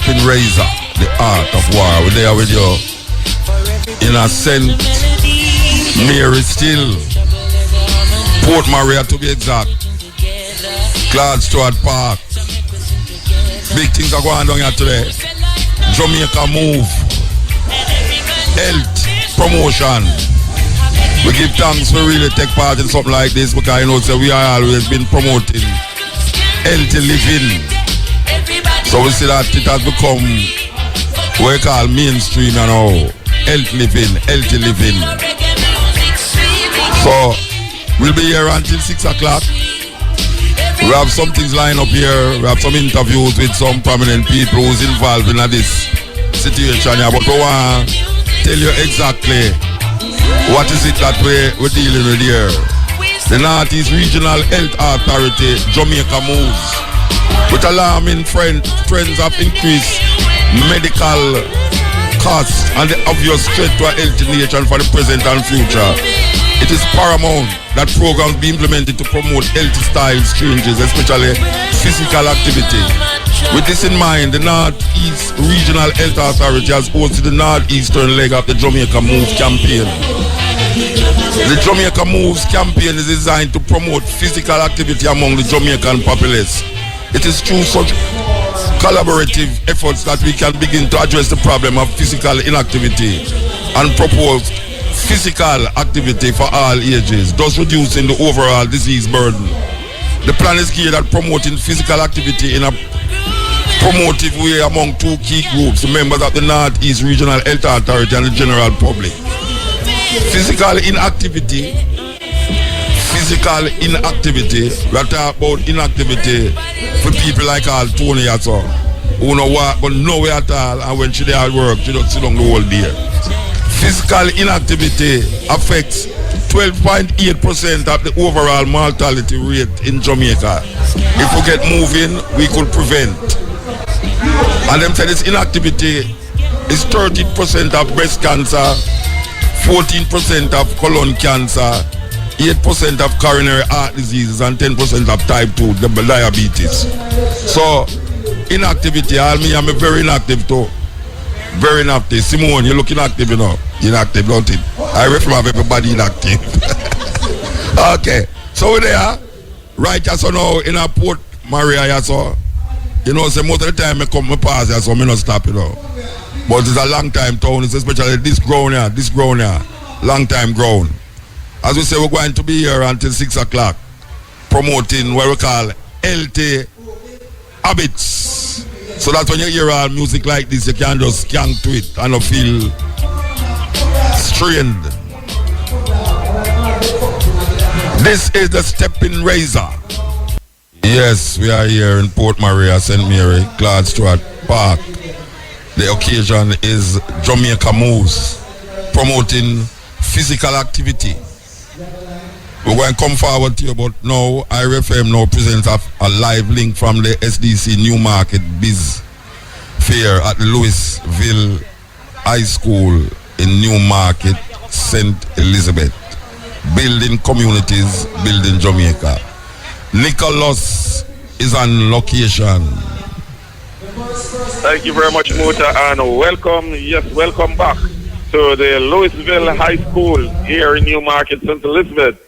Steppin Razor, the art of war. We're there with you in a St. Mary still. Port Maria to be exact. Claude Stewart Park. Big things are going on here today. Jamaica Move. Health promotion. We give thanks for really take part in something like this because you know so we are always been promoting healthy living. So we see that it has become what we call mainstream and all. Healthy living. So we'll be here until 6 o'clock. We have some things lined up here. We have some interviews with some prominent people who's involved in this situation here. But we want to tell you exactly what is it that we're dealing with here. The Northeast Regional Health Authority, Jamaica moves with alarming trends of increased medical costs and the obvious threat to a healthy nation for the present and future. It is paramount that programs be implemented to promote healthy styles changes, especially physical activity. With this in mind, the Northeast Regional Health Authority has hosted the northeastern leg of the Jamaica Move campaign. The Jamaica Moves campaign is designed to promote physical activity among the Jamaican populace. It is through such collaborative efforts that we can begin to address the problem of physical inactivity and propose physical activity for all ages, thus reducing the overall disease burden. The plan is geared at promoting physical activity in a promotive way among two key groups, the members of the Northeast Regional Health Authority and the general public. Physical inactivity, we are talking about inactivity for people like all Tony at all, who no work but nowhere at all, and when she there at work, she don't sit down the whole day. Physical inactivity affects 12.8% of the overall mortality rate in Jamaica. If we get moving, we could prevent. And them say this inactivity is 13% of breast cancer, 14% of colon cancer, 8% of coronary heart diseases, and 10% of type 2 diabetes. So, inactivity, I'm very inactive too. Very inactive. Simone, you're looking active, you know. Inactive, don't it? I refer everybody inactive. Okay. So we're there. Right, so now in a Port Maria, so. You know, so most of the time I come, I pass here, so I don't stop, you know. But it's a long time town, it's especially this ground here. Long time ground. As we say, we're going to be here until 6 o'clock, promoting what we call healthy habits. So that when you hear all music like this, you can just skank to it and not feel strained. This is the Steppin Razor. Yes, we are here in Port Maria, St. Mary, Claude Stewart Park. The occasion is Jamaica Moves, promoting physical activity. We're going to come forward to you, but now IRFM now presents a live link from the SDC Newmarket Biz Fair at the Louisville High School in Newmarket, St. Elizabeth. Building communities, building Jamaica. Nicholas is on location. Thank you very much, Muta, and welcome back to the Louisville High School here in Newmarket, St. Elizabeth,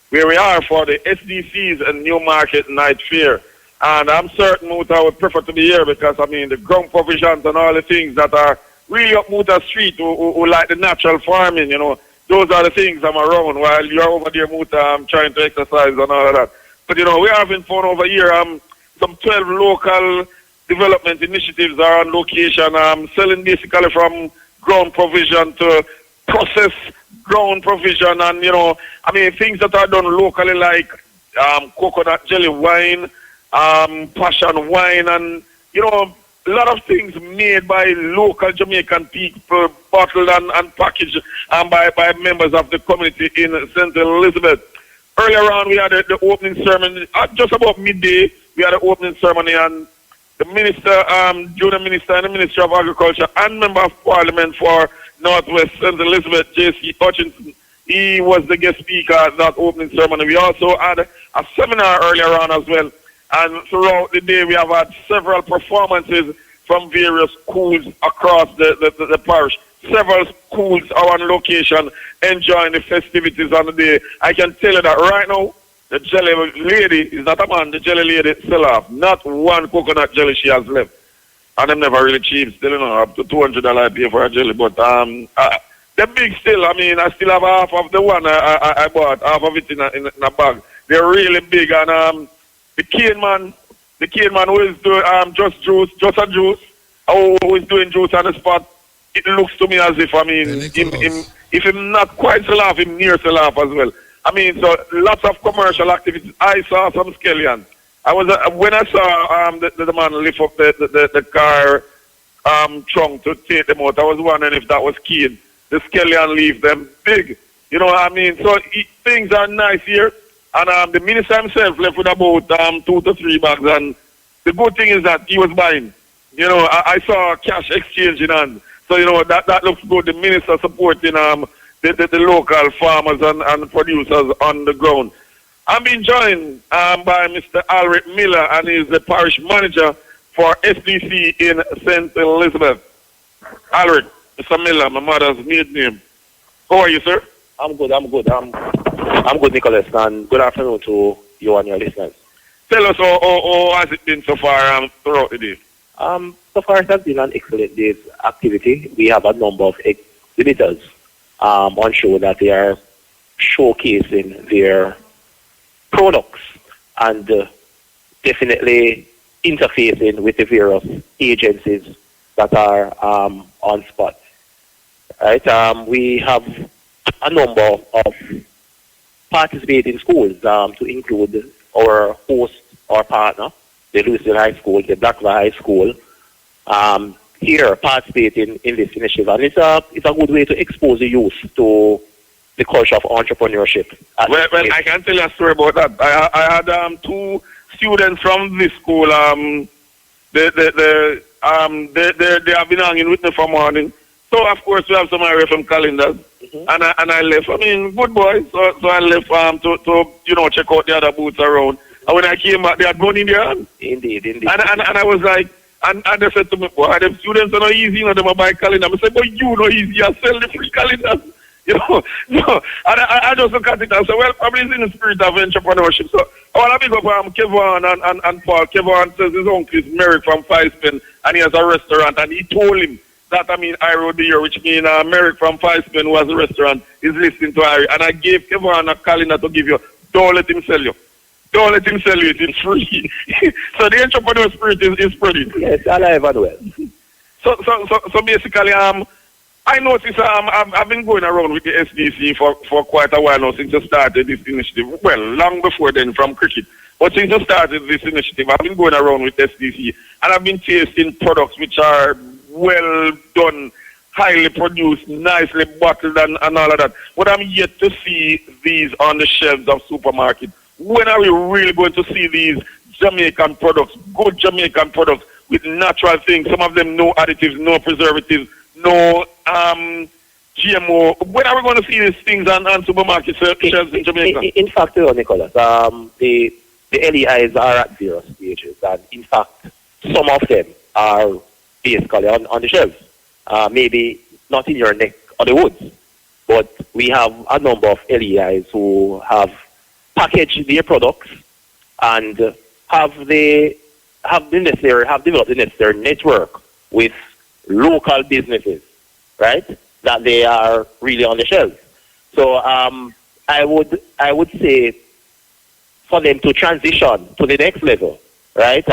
where we are for the SDC's and Newmarket Night Fair. And I'm certain Muta would prefer to be here because, I mean, the ground provisions and all the things that are really up Muta Street who like the natural farming, you know, those are the things I'm around while you're over there, Muta, I'm trying to exercise and all of that. But, you know, we're having fun over here. Some 12 local development initiatives are on location, selling basically from ground provision to process ground provision and, you know, I mean, things that are done locally like coconut jelly wine, passion wine, and, you know, a lot of things made by local Jamaican people, bottled and packaged by members of the community in St. Elizabeth. Earlier on, we had the opening ceremony, at just about midday, we had the opening ceremony, and the minister, junior minister in the Ministry of Agriculture and member of Parliament for Northwest St. Elizabeth, J.C. Hutchinson, he was the guest speaker at that opening ceremony. We also had a seminar earlier on as well, and throughout the day we have had several performances from various schools across the parish. Several schools are on location enjoying the festivities on the day. I can tell you that right now, the jelly lady is not a man, the jelly lady sell off. Not one coconut jelly she has left. And I'm never really cheap, still, up to $200 I pay for a jelly. But the big still, I still have half of the one I bought, half of it in a bag. They're really big. And the cane man who is doing just a juice, who is doing juice on the spot, it looks to me as if, if I'm not quite sell off, him near sell off as well. So lots of commercial activities. I saw some scallions. When I saw the man lift up the car trunk to take them out, I was wondering if that was keen. The scallion leave them big. You know what I mean? So things are nice here. And the minister himself left with about 2 to 3 bags. And the good thing is that he was buying. I saw cash exchange in hand. So, that looks good. The minister supporting the local farmers and producers on the ground. I'm being joined by Mr. Alric Miller, and he's the parish manager for SDC in St. Elizabeth. Alric, Mr. Miller, my mother's maiden name. How are you, sir? I'm good. I'm good, Nicholas, and good afternoon to you and your listeners. Tell us how has it been so far throughout the day? So far, it has been an excellent day's activity. We have a number of exhibitors on show that they are showcasing their products and definitely interfacing with the various agencies that are on spot. Right? We have a number of participating schools to include our host, our partner, the Louisville High School, the Blackville High School, here participating in this initiative. And it's a good way to expose the youth to the culture of entrepreneurship. Well, I can tell you a story about that. I had 2 students from this school. They have been hanging with me for morning. So, of course, we have some RFM calendars. Mm-hmm. And I left. Good boys. So I left to check out the other booths around. And when I came back, they had gone in their hand. Indeed. And I was like, and they said to me, boy, them students are not easy, them are buy calendar. I said, but you know easy, I sell the free calendars. No. And I just look at it and say, well, probably it's in the spirit of entrepreneurship. So I want to big up Kevin and Paul. Kevin says his uncle is Merrick from Forsythe, and he has a restaurant, and he told him that, I wrote the year, which means Merrick from Forsythe, who has a restaurant, is listening to Harry. And I gave Kevin a calendar to give you. Don't let him sell you. Don't let him sell you. It's free. So the entrepreneur spirit is spreading. Yes, alive and well. So basically, I noticed I've been going around with the SDC for quite a while now since I started this initiative. Well, long before then from cricket. But since I started this initiative, I've been going around with SDC and I've been tasting products which are well done, highly produced, nicely bottled and all of that. But I'm yet to see these on the shelves of supermarkets. When are we really going to see these Jamaican products, good Jamaican products with natural things? Some of them no additives, no preservatives, no GMO. When are we going to see these things on supermarket shelves in Jamaica? In fact, Nicholas, the LEIs are at various stages, and in fact, some of them are basically on the shelves. Maybe not in your neck of the woods, but we have a number of LEIs who have packaged their products and have developed the necessary network with local businesses, right? That they are really on the shelves. So I would say for them to transition to the next level, right?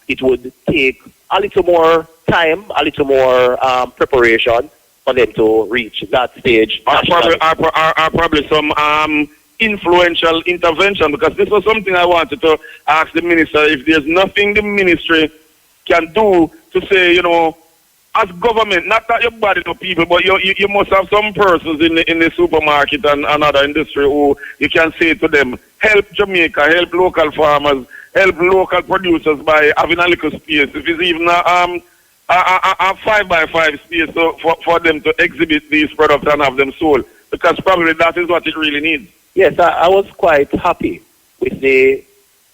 It would take a little more time, a little more preparation for them to reach that stage. Probably some influential intervention, because this was something I wanted to ask the minister if there's nothing the ministry can do to say, as government, not that you're bad to people, but you must have some persons in the supermarket and other industry who you can say to them, help Jamaica, help local farmers, help local producers by having a little space. If it's even a 5x5 space for them to exhibit these products and have them sold, because probably that is what it really needs. Yes, I was quite happy with the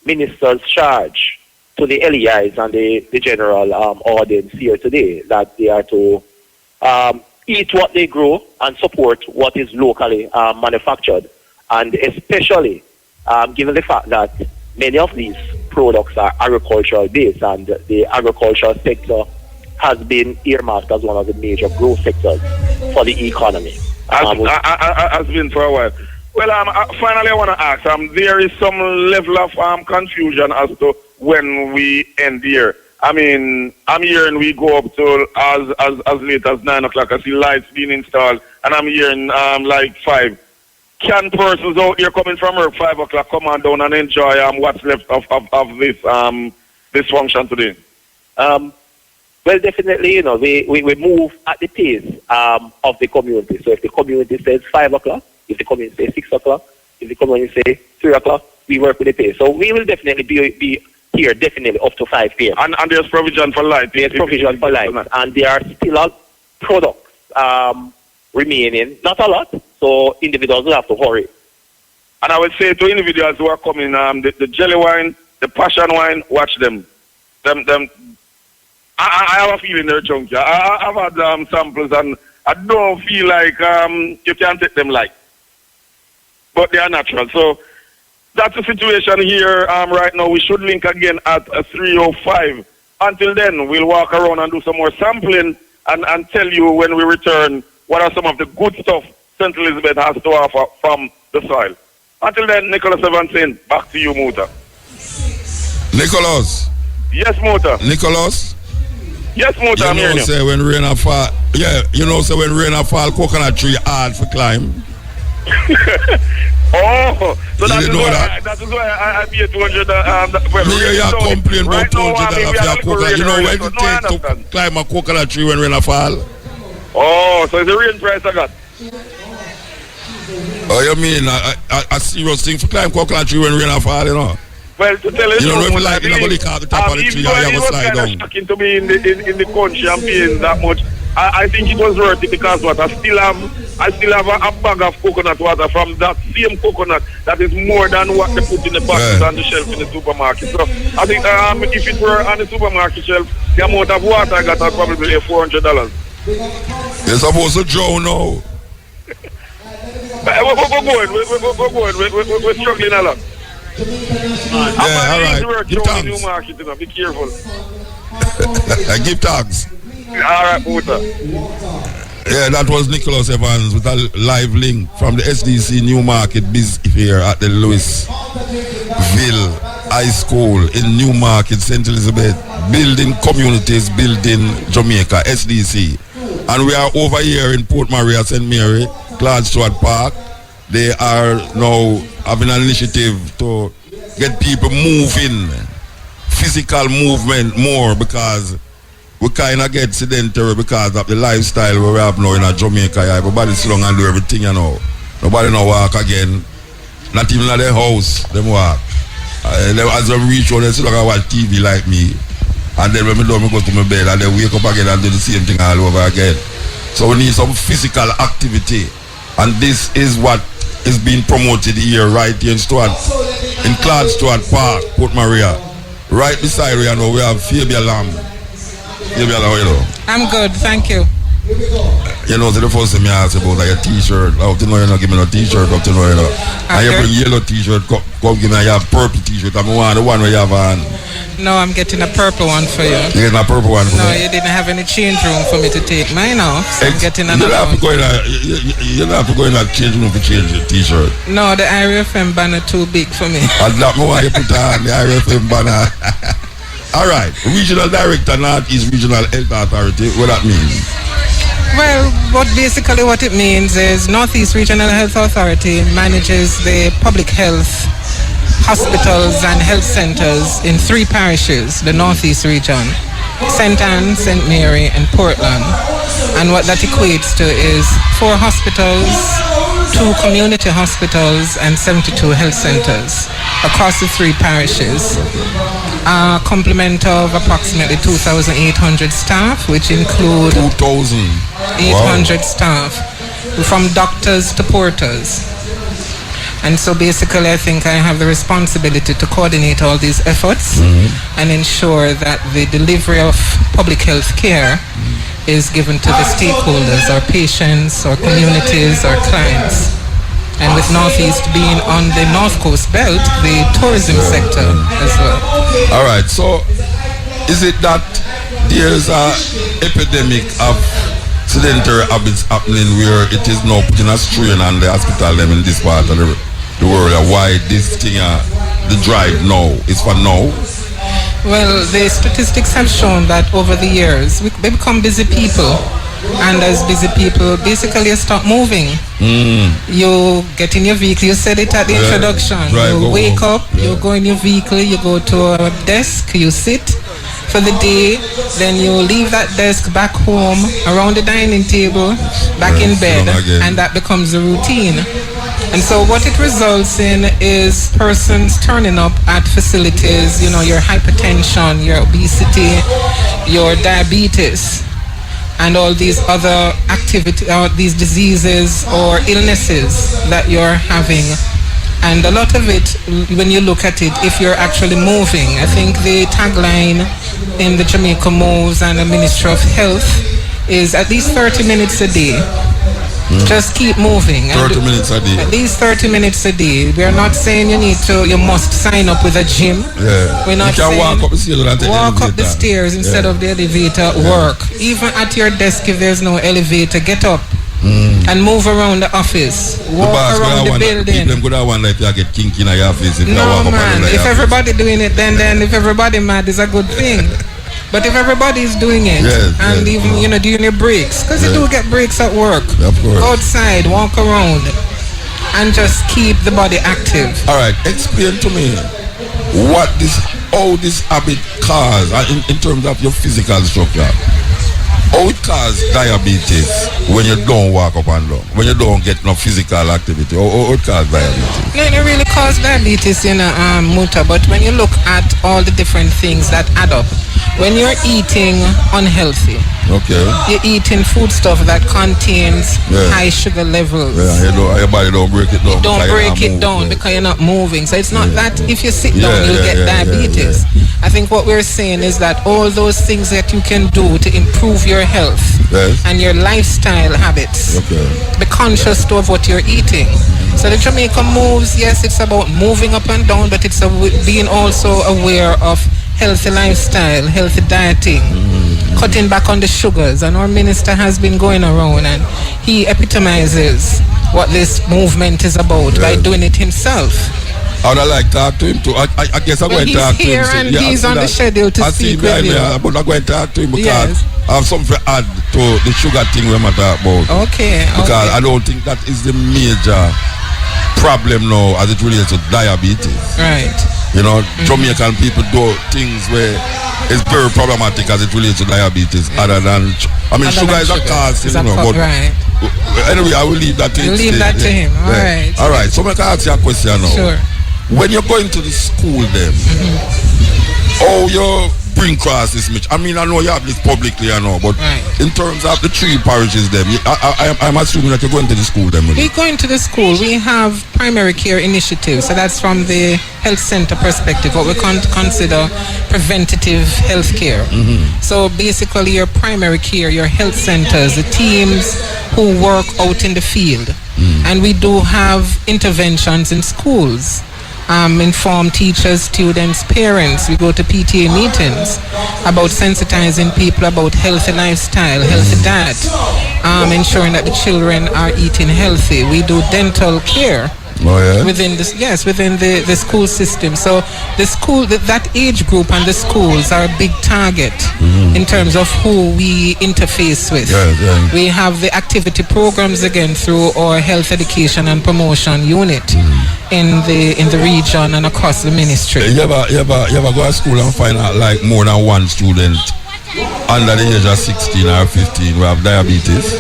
minister's charge to the LEIs and the general audience here today that they are to eat what they grow and support what is locally manufactured. And especially given the fact that many of these products are agricultural based, and the agricultural sector has been earmarked as one of the major growth sectors for the economy. Has been for a while. Well, finally I want to ask, there is some level of confusion as to when we end here. I mean, I'm hearing we go up to as late as 9 o'clock. I see lights being installed, and I'm hearing like 5. Can persons out here coming from work 5 o'clock come on down and enjoy what's left of this function today? Well, definitely, you know, we move at the pace of the community. So if the community says 5 o'clock, if the community says 6 o'clock, if the community says 3 o'clock, we work with the pace. So we will definitely be here definitely up to 5 p.m. And there's provision for light. There's provision for light. And there are still products remaining. Not a lot. So individuals will have to hurry. And I would say to individuals who are coming, the jelly wine, the passion wine, watch them. I have a feeling they're junky. I've had samples and I don't feel like you can take them light. But they are natural. So that's the situation here right now. We should link again at 3:05. Until then, we'll walk around and do some more sampling and tell you when we return what are some of the good stuff St. Elizabeth has to offer from the soil. Until then, Nicholas Evanson, back to you, Muta. Nicholas. Yes, Muta. Nicholas. Yes, Muta, I'm hearing you. Say when rain a fall, when rain a fall, coconut tree hard for climb. Oh, so that is why I pay 200. You complain about $200 for coconut. You know when it takes to climb a coconut tree when rain a fall? Oh, so it's a real price I got. Oh, you mean a serious thing for climb coconut tree when rain a fall, you know? Well, to tell you, don't like you never at the top of the tree, you have to slide down. Shocking to me in the country and paying that much. I think it was worth it because what I still have a bag of coconut water from that same coconut that is more than what they put in the boxes on the shelf in the supermarket. So I think if it were on the supermarket shelf, the amount of water I got, I'd probably pay $400. You're supposed to drown now. We're going. We're struggling a lot. Yeah, all right. Give thanks. New market, you know. Be careful. Give thanks. All right, Muta. Yeah, that was Nicholas Evans with a live link from the SDC Newmarket Biz here at the Louisville High School in Newmarket, St. Elizabeth, building communities, building Jamaica, SDC. And we are over here in Port Maria, St. Mary, Clark Stewart Park. They are now having an initiative to get people moving, physical movement more, because we kind of get sedentary because of the lifestyle we have now in Jamaica. Everybody sit down and do everything, you know. Nobody no walk again. Not even at their house, them walk. As they reach out, they sit down and watch TV like me. And then when I go to my bed and then wake up again and do the same thing all over again. So we need some physical activity. And this is what is being promoted here, right here in Clark Stewart Park, Port Maria. Right beside we have Fabian Lamb. Fabian, how are you? I'm good, thank you. You know, so the first thing I ask about like a t-shirt. How to know you not give me no t-shirt, how to know you know. And you bring yellow t-shirt, come give me a purple t-shirt. I'm the one where you have on. No, I'm getting a purple one for you. You getting a purple one for me? No, you didn't have any change room for me to take mine off, so I'm getting another one. You don't have to go in a change room to change the t-shirt. No, the IRFM banner too big for me. And that why you put on the IRFM banner. All right, Regional Director, Northeast Regional Health Authority, what that means? Well, basically what it means is Northeast Regional Health Authority manages the public health hospitals and health centers in 3 parishes, the Northeast region, St. Anne, St. Mary, and Portland. And what that equates to is 4 hospitals, 2 community hospitals, and 72 health centers across the 3 parishes. A complement of approximately 2,800 staff, which include 2,800 staff, from doctors to porters. And so basically I think I have the responsibility to coordinate all these efforts and ensure that the delivery of public health care is given to the stakeholders, our patients, our communities, our clients. And with Northeast being on the North Coast belt, the tourism sector as well. All right, so is it that there's an epidemic of sedentary habits happening where it is now putting a strain on the hospital them in this part of the world? Why this thing, the drive now is for now? Well, the statistics have shown that over the years, we become busy people. And as busy people, basically you stop moving. You get in your vehicle, you said it at the introduction. Right, you wake up, you go in your vehicle, you go to a desk, you sit for the day, then you leave that desk back home, around the dining table, back in bed, and that becomes a routine. And so what it results in is persons turning up at facilities, you know, your hypertension, your obesity, your diabetes, and all these other these diseases or illnesses that you're having. And a lot of it, when you look at it, if you're actually moving, I think the tagline in the Jamaica Moves and the Ministry of Health is at least 30 minutes a day. Just keep moving. 30 minutes a day. At least 30 minutes a day. We are not saying you must sign up with a gym. Yeah. We're not you can saying walk up the stairs and take walk up the stairs instead of the elevator. Work. Even at your desk, if there's no elevator, get up and move around the office. Walk around the building. People could have one like you get kinky in your face if you no walk man. up If everybody doing it, then if everybody mad, is a good thing. But if everybody is doing it, and even doing your breaks, because you do get breaks at work, of course. Outside, walk around, and just keep the body active. All right, explain to me how this habit cause in terms of your physical structure. How it causes diabetes when you don't walk up and down, when you don't get no physical activity? How it causes diabetes? No, it really causes diabetes, Muta, but when you look at all the different things that add up, when you're eating unhealthy, you're eating food stuff that contains high sugar levels. Your body don't break it down. You don't break it down because you're not moving. So it's not that if you sit down, you'll get diabetes. I think what we're saying is that all those things that you can do to improve your health and your lifestyle habits, be conscious of what you're eating. So the Jamaica Moves, yes, it's about moving up and down, but it's being also aware of healthy lifestyle, healthy dieting, cutting back on the sugars. And our minister has been going around and he epitomizes what this movement is about by doing it himself. I would like to talk to him too. I guess I'm going to talk to him. He's here and he's on the schedule to speak with you. But I'm going to talk to him because I have something to add to the sugar thing we're talking about. Okay. Because I don't think that is the major problem now as it relates to diabetes. Right. Jamaican people do things where it's very problematic as it relates to diabetes other than, sugar is a cause, but anyway, I will leave that to him. Leave that to him. All right. So I can ask you a question now. Sure. When you're going to the school then, how you bring across this much? I know you have this publicly, but in terms of the 3 parishes then, I'm assuming that you're going to the school then. We're going to the school. We have primary care initiatives. So that's from the health center perspective, what we consider preventative health care. So basically your primary care, your health centers, the teams who work out in the field. And we do have interventions in schools. Inform teachers, students, parents. We go to PTA meetings about sensitizing people about healthy lifestyle, healthy diet, ensuring that the children are eating healthy. We do dental care within the school system. So the school, that age group and the schools are a big target in terms of who we interface with. We have the activity programs again through our health education and promotion unit in the region and across the ministry. You ever go to school and find out like more than one student under the age of 16 or 15 who have diabetes?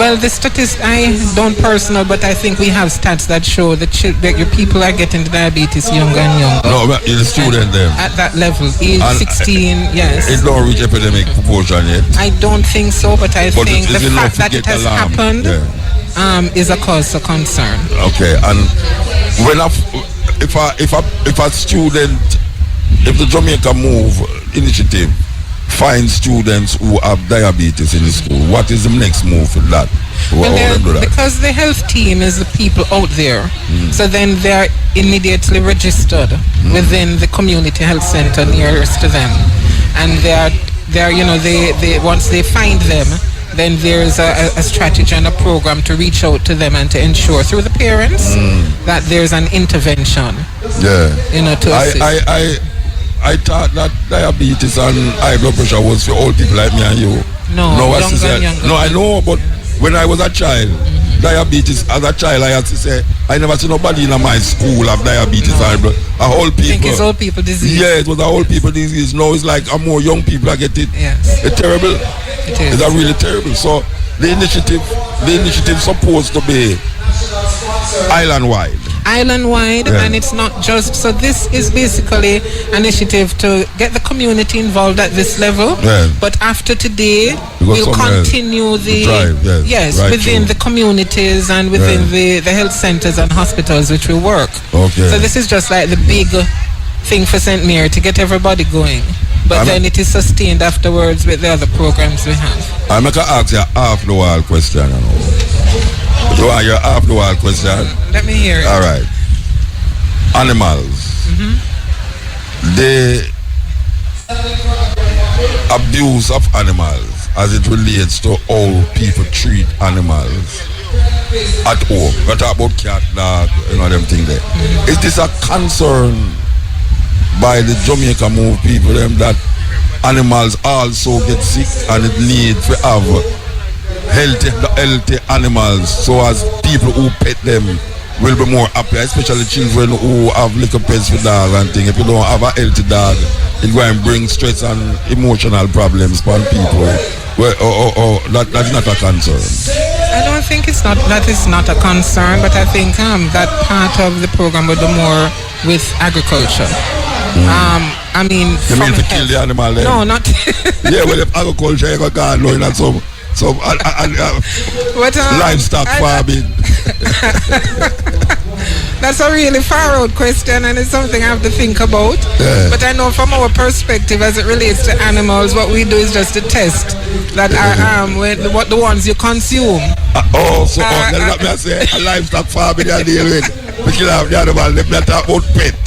Well, the statistics, I don't personal, but I think we have stats that show that your people are getting the diabetes younger and younger. No, but the student then? At that level, age 16, yes. It don't reach epidemic proportion yet? I don't think so, but I think the fact that it has happened is a cause for concern. Okay, and when if a student, if the Jamaica Move initiative finds students who have diabetes in the school, what is the next move for that? Because the health team is the people out there, so then they're immediately registered within the community health center nearest to them, and they're you know, they once they find them, then there's a strategy and a program to reach out to them and to ensure through the parents that there's an intervention. Yeah, you know, to assist. I thought that diabetes and high blood pressure was for old people like me and you. No, younger. No, I know, but when I was a child, diabetes, as a child, I had to say, I never see nobody in my school have diabetes. A whole people. I think it's old people disease. Yeah, it was a whole people disease. Now it's like more young people that get it. Yes. It's terrible. It is. It's really terrible. So the initiative supposed to be island-wide. Yeah. And it's not just, so this is basically an initiative to get the community involved at this level, but after today we'll continue the drive, within the communities and within the health centers and hospitals which will work. Okay. So this is just like the big thing for St. Mary to get everybody going, but then it is sustained afterwards with the other programs we have. I'm going to ask you a half-the-wall question. You want your half-the-wall question? Let me hear it. All right. Animals. The abuse of animals as it relates to how people treat animals at home. We talk about cat, dog, you know, them things there. Is this a concern by the Jamaica Move people them that animals also get sick and it need to have healthy animals so as people who pet them will be more happy, especially children who have little pets with dogs and things. If you don't have a healthy dog, it will bring stress and emotional problems for people. Well, that's not a concern. I don't think that is not a concern, but I think that part of the program would do more with agriculture. I mean, you mean to kill the animal then? No, not. Yeah, well, if agriculture, you can't know that some livestock farming. That's a really far out question, and it's something I have to think about. Yeah. But I know from our perspective, as it relates to animals, what we do is just to test that what the ones you consume. Let me say a livestock farming I deal with. We kill have the animal. Let me talk about pet.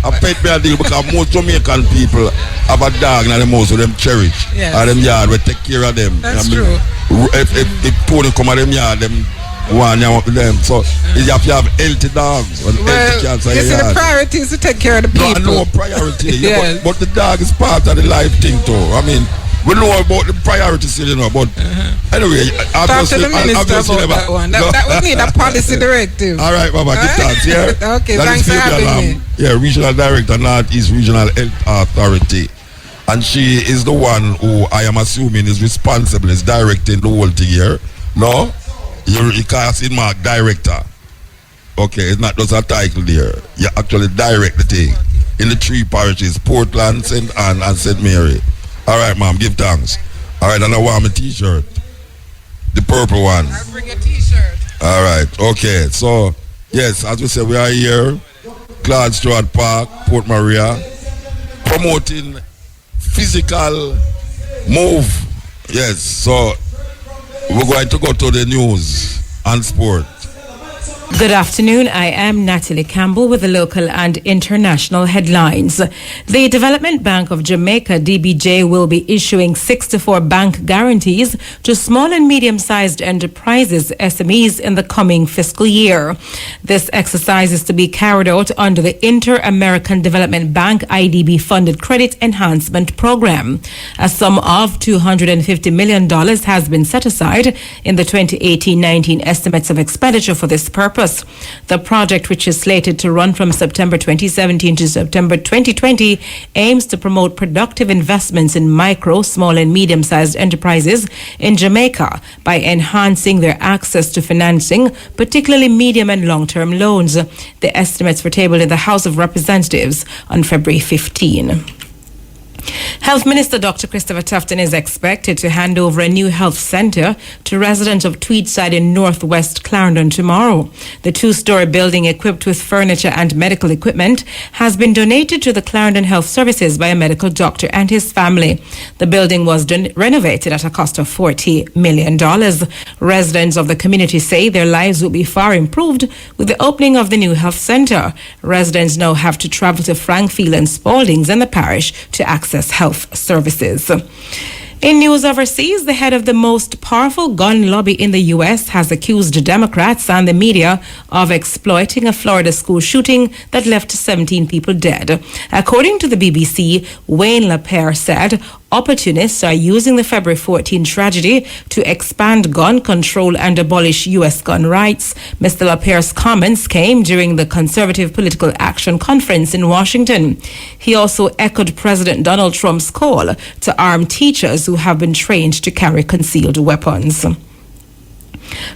A pet me I deal because most Jamaican people have a dog and the most of them cherish. Yes. And them yard we take care of them. That's true. If Tony come at them yard, them one them. So you have to have healthy dogs and healthy cats. You see, the priority is to take care of the people. No, priority. Yes. But the dog is part of the life thing too. I mean, we know about the priority still, you know, but anyway, talk to the minister about that one. That would need a policy directive. All right, Baba, good thanks, yeah? Okay, thanks for having me. Yeah, Regional Director, Northeast Regional Health Authority. And she is the one who I am assuming is responsible, is directing the whole thing here. No? You can't see mark director. Okay, it's not just a title there. You actually direct the thing in the three parishes, Portland, St. Anne, and St. Mary. All right, ma'am, give thanks. All right, and I want my t-shirt. The purple one. I'll bring a t-shirt. All right, okay. So, yes, as we said, we are here, Claude Stewart Park, Port Maria, promoting physical move. Yes, so we're going to go to the news and sport. Good afternoon. I am Natalie Campbell with the local and international headlines. The Development Bank of Jamaica, DBJ, will be issuing 64 bank guarantees to small and medium-sized enterprises, SMEs, in the coming fiscal year. This exercise is to be carried out under the Inter-American Development Bank IDB-funded Credit Enhancement Program. A sum of $250 million has been set aside in the 2018-19 estimates of expenditure for this purpose. The project, which is slated to run from September 2017 to September 2020, aims to promote productive investments in micro, small and medium-sized enterprises in Jamaica by enhancing their access to financing, particularly medium and long-term loans. The estimates were tabled in the House of Representatives on February 15. Health Minister Dr. Christopher Tufton is expected to hand over a new health centre to residents of Tweedside in northwest Clarendon tomorrow. The two-storey building equipped with furniture and medical equipment has been donated to the Clarendon Health Services by a medical doctor and his family. The building was renovated at a cost of $40 million. Residents of the community say their lives will be far improved with the opening of the new health centre. Residents now have to travel to Frankfield and Spaldings in the parish to access health services. In news overseas, the head of the most powerful gun lobby in the U.S. has accused Democrats and the media of exploiting a Florida school shooting that left 17 people dead. According to the BBC, Wayne LaPierre said opportunists are using the February 14 tragedy to expand gun control and abolish U.S. gun rights. Mr. LaPierre's comments came during the Conservative Political Action Conference in Washington. He also echoed President Donald Trump's call to arm teachers who have been trained to carry concealed weapons.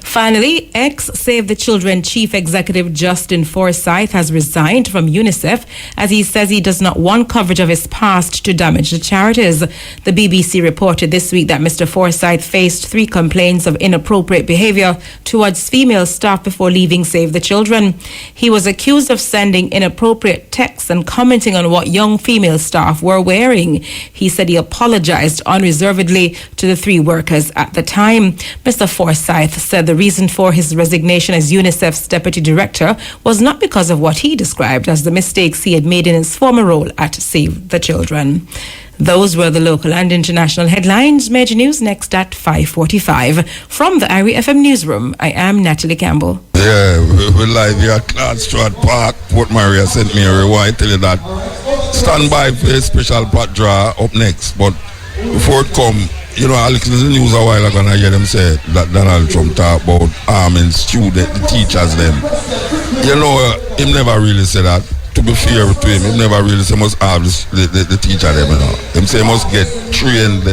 Finally, ex-Save the Children Chief Executive Justin Forsythe has resigned from Unicef as he says he does not want coverage of his past to damage the charities. The BBC reported this week that Mr. Forsythe faced 3 complaints of inappropriate behaviour towards female staff before leaving Save the Children. He was accused of sending inappropriate texts and commenting on what young female staff were wearing. He said he apologised unreservedly to the 3 workers at the time. Mr. Forsythe said the reason for his resignation as UNICEF's deputy director was not because of what he described as the mistakes he had made in his former role at Save the Children. Those were the local and international headlines. Major news next at 5:45. From the IRI FM newsroom, I am Natalie Campbell. Yeah, we're live here at Cladstrad Park, Port Maria, St. Mary. Why I tell you that? Stand by for a special pot draw up next. But before it come, you know, I listened to the news a while ago and I hear them say that Donald Trump talk about arming students, the teachers them. You know, him never really said that. To be fair to him, he never really say must have the teacher them, you know. Him say must get trained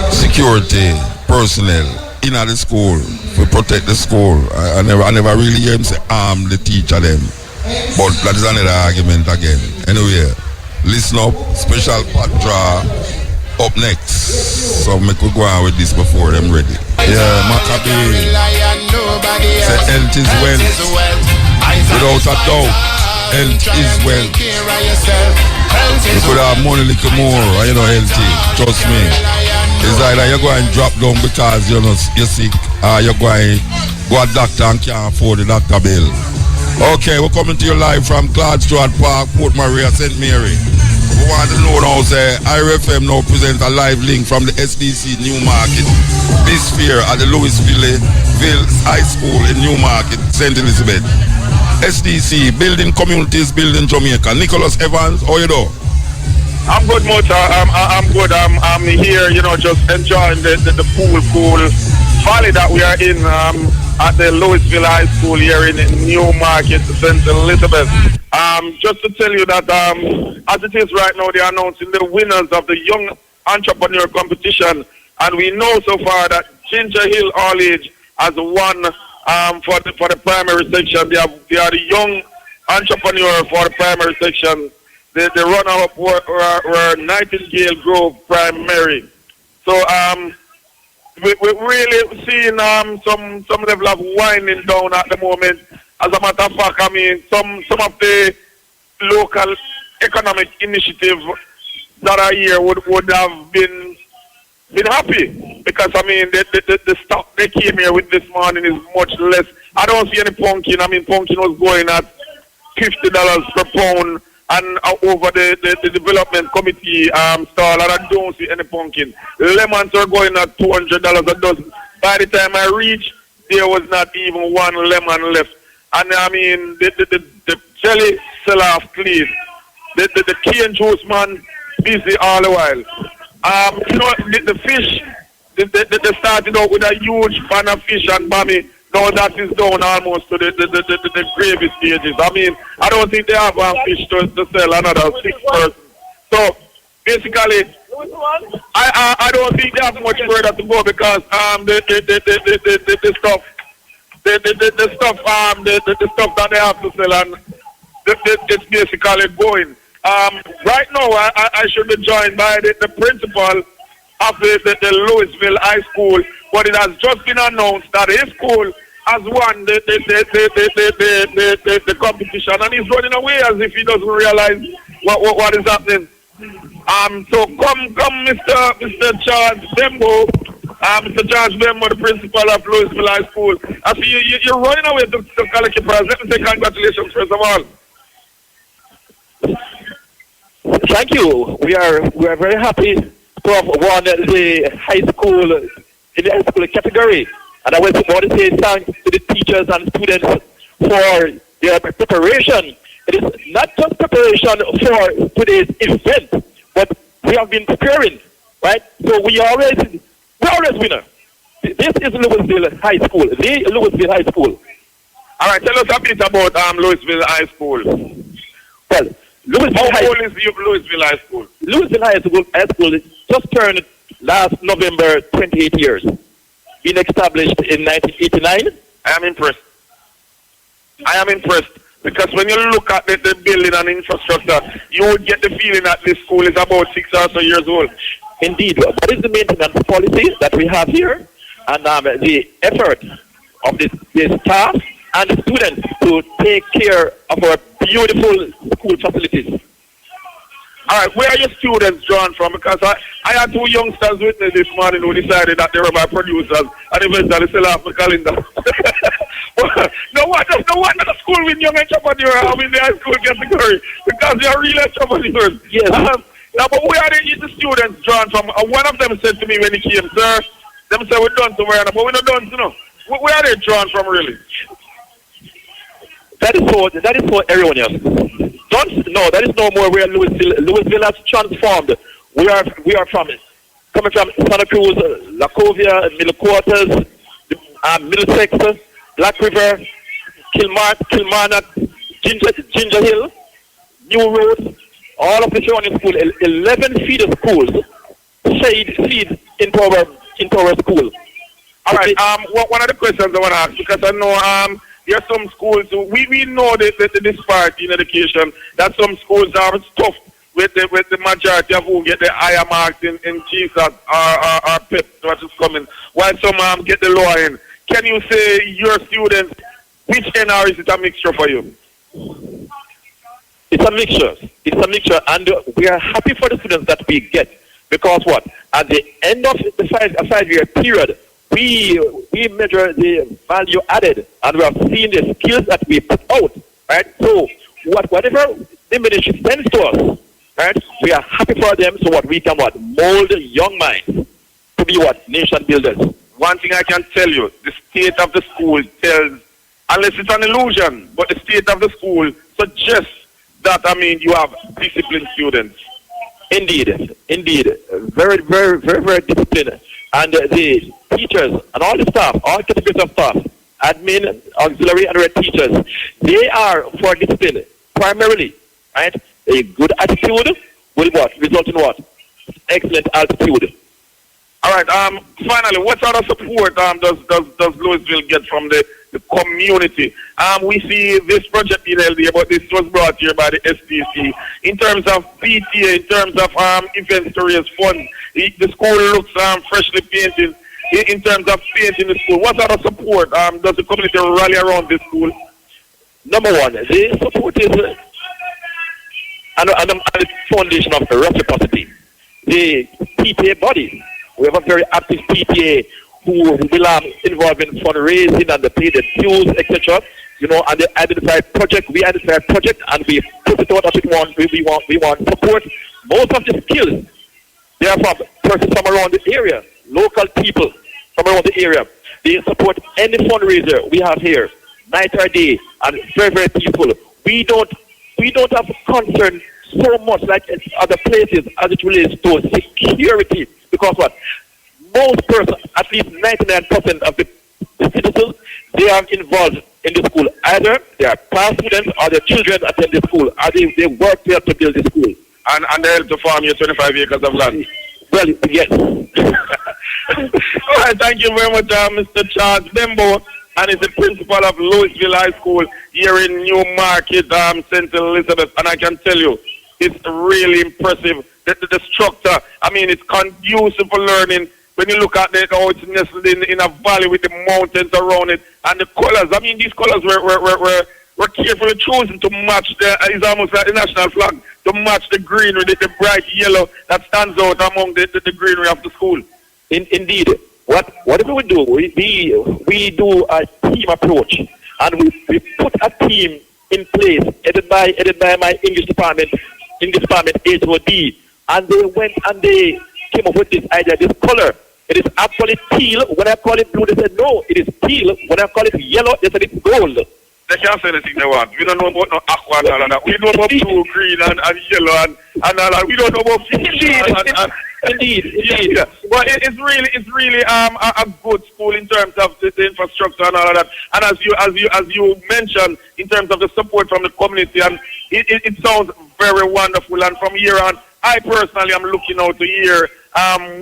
security personnel in the school to protect the school. I never really hear him say arm the teacher them. But that is another argument again. Anyway, listen up, special pot draw up next. So we could go on with this before them ready. Yeah, Maccabee. Say health is wealth. Without a doubt, health is wealth. You could have money a little more, you know, healthy. Trust me. It's either you're going to drop down because you're sick, or you're going to go to a doctor and can't afford the doctor bill. Okay, we're coming to you live from Cladstrad Park, Port Maria, St. Mary. We want to know now, say, IRFM now presents a live link from the SDC Newmarket this year at the Louisville High School in Newmarket, St. Elizabeth. SDC, building communities, building Jamaica. Nicholas Evans, how you doing? I'm good, Mota. I'm good. I'm here, you know, just enjoying the cool valley that we are in at the Louisville High School here in Newmarket, St. Elizabeth. Just to tell you that as it is right now, they are announcing the winners of the Young Entrepreneur Competition. And we know so far that Ginger Hill All Age has won for the primary section. They are the Young Entrepreneur for the primary section. The runner-up were Nightingale Grove Primary. So we're really seeing some level of winding down at the moment. As a matter of fact, I mean, some of the local economic initiatives that are here would have been happy, because I mean the stock they came here with this morning is much less. I don't see any pumpkin. I mean, pumpkin was going at $50 per pound, and over the development committee stall, and I don't see any pumpkin. Lemons are going at $200 a dozen. By the time I reached, there was not even one lemon left. And I mean, the jelly sell off, please. The cane juice man busy all the while. You know, the fish, they started out with a huge pan of fish and bammy. Now that is down almost to the gravy stages. I mean, I don't think they have one fish to sell another 6 persons. So basically, I don't think they have much further to go, because the stuff that they have to sell, and it's basically going. Right now, I should be joined by the principal of the Louisville High School, but it has just been announced that his school has won the competition, and he's running away as if he doesn't realize what is happening. So come, Mr. Charles Bembo, Mr. Charles Bembo, the principal of Louisville High School. I see you're running away to collect your prize. Let me say congratulations first of all. Thank you. We are very happy to have won the high school in the high school category. And I want to say thanks to the teachers and students for their preparation. It is not just preparation for today's event, but we have been preparing, right? So we're always winner. This is Louisville High School, the Louisville High School. All right, tell us a bit about Louisville High School. Well, How old is Louisville High School? Louisville High School just turned last November 28 years. Been established in 1989. I am impressed because when you look at the building and infrastructure, you would get the feeling that this school is about 6 or so years old. Indeed. What is the maintenance policy that we have here? And the effort of the staff and the students to take care of our beautiful school facilities. All right, where are your students drawn from? Because I had two youngsters with me this morning who decided that they were my producers and eventually sell off the calendar. no wonder the school with young entrepreneurs are in the high school category because they are real entrepreneurs. Yes. Now, but where are the students drawn from? One of them said to me when he came, sir, them said we're done tomorrow, but we're not done, you know. Where are they drawn from, really? That is for everyone else. That is no more where Louisville has transformed. We are coming from Santa Cruz, Lacovia, Middle Quarters, Middlesex, Black River, Kilmarnock, Ginger Hill, New Road, all of the surrounding schools, 11 feeder schools feed into our school. All right. One of the questions I want to ask, because I know there are some schools, we know the disparity in education, that some schools are stuffed with the majority of who get the higher marks in GSAT or PEP, what is coming, while some get the lower end. Can you say your students, which NR is it a mixture for you? It's a mixture, and we are happy for the students that we get, because what? At the end of the five-year period, we measure the value added, and we have seen the skills that we put out, right? So whatever the ministry sends to us, right, we are happy for them. So we can mold young minds to be nation builders. One thing I can tell you, the state of the school tells, unless it's an illusion, but the state of the school suggests that you have disciplined students. Indeed, very, very, very, very disciplined. And the teachers and all the staff, all categories of staff, admin, auxiliary, and teachers, they are for discipline primarily, right? A good attitude will result in excellent altitude. All right. Finally, what sort of support does Louisville get from the community? We see this project being held here, but this was brought here by the SDC. In terms of PTA, in terms of events to raise funds, the school looks freshly painted. In terms of painting the school, what sort of support does the community rally around this school? Number one, the support is on the foundation of reciprocity. The PTA body, we have a very active PTA who will involve in fundraising and they pay the dues, etc. And they identify project. We identify project and we put it out as we want support. Most of the skills, they are from persons from around the area, local people from around the area. They support any fundraiser we have here, night or day, and very, very peaceful. We don't have concern so much like in other places as it relates to security, because most persons, at least 99% of the citizens, they are involved in the school. Either they are past students or their children attend the school, or they work there to build the school. And they help to farm your 25 acres of land. Well, yes. All right, thank you very much, Mr. Charles Bembo, and he's the principal of Louisville High School here in Newmarket, St. Elizabeth. And I can tell you, It's really impressive. The structure, I mean, it's conducive for learning. When you look at it, how it's nestled in a valley with the mountains around it, and the colors. I mean, these colors were carefully chosen to match it's almost like the national flag, to match the greenery, the bright yellow that stands out among the greenery of the school. Indeed. Whatever we do, we do a team approach, and we put a team in place, headed by my English department HOD, and they went and they came up with this idea, this color. It is actually teal. When I call it blue, they said no, it is teal. When I call it yellow, they said it's gold. They can't say anything they want. We don't know about no aqua and all of that. We know about blue, green, and yellow, and all that. We don't know about Indeed. Yeah. But it's really a good school in terms of the infrastructure and all of that. And as you mentioned, in terms of the support from the community, and it sounds very wonderful. And from here on, I personally am looking out to hear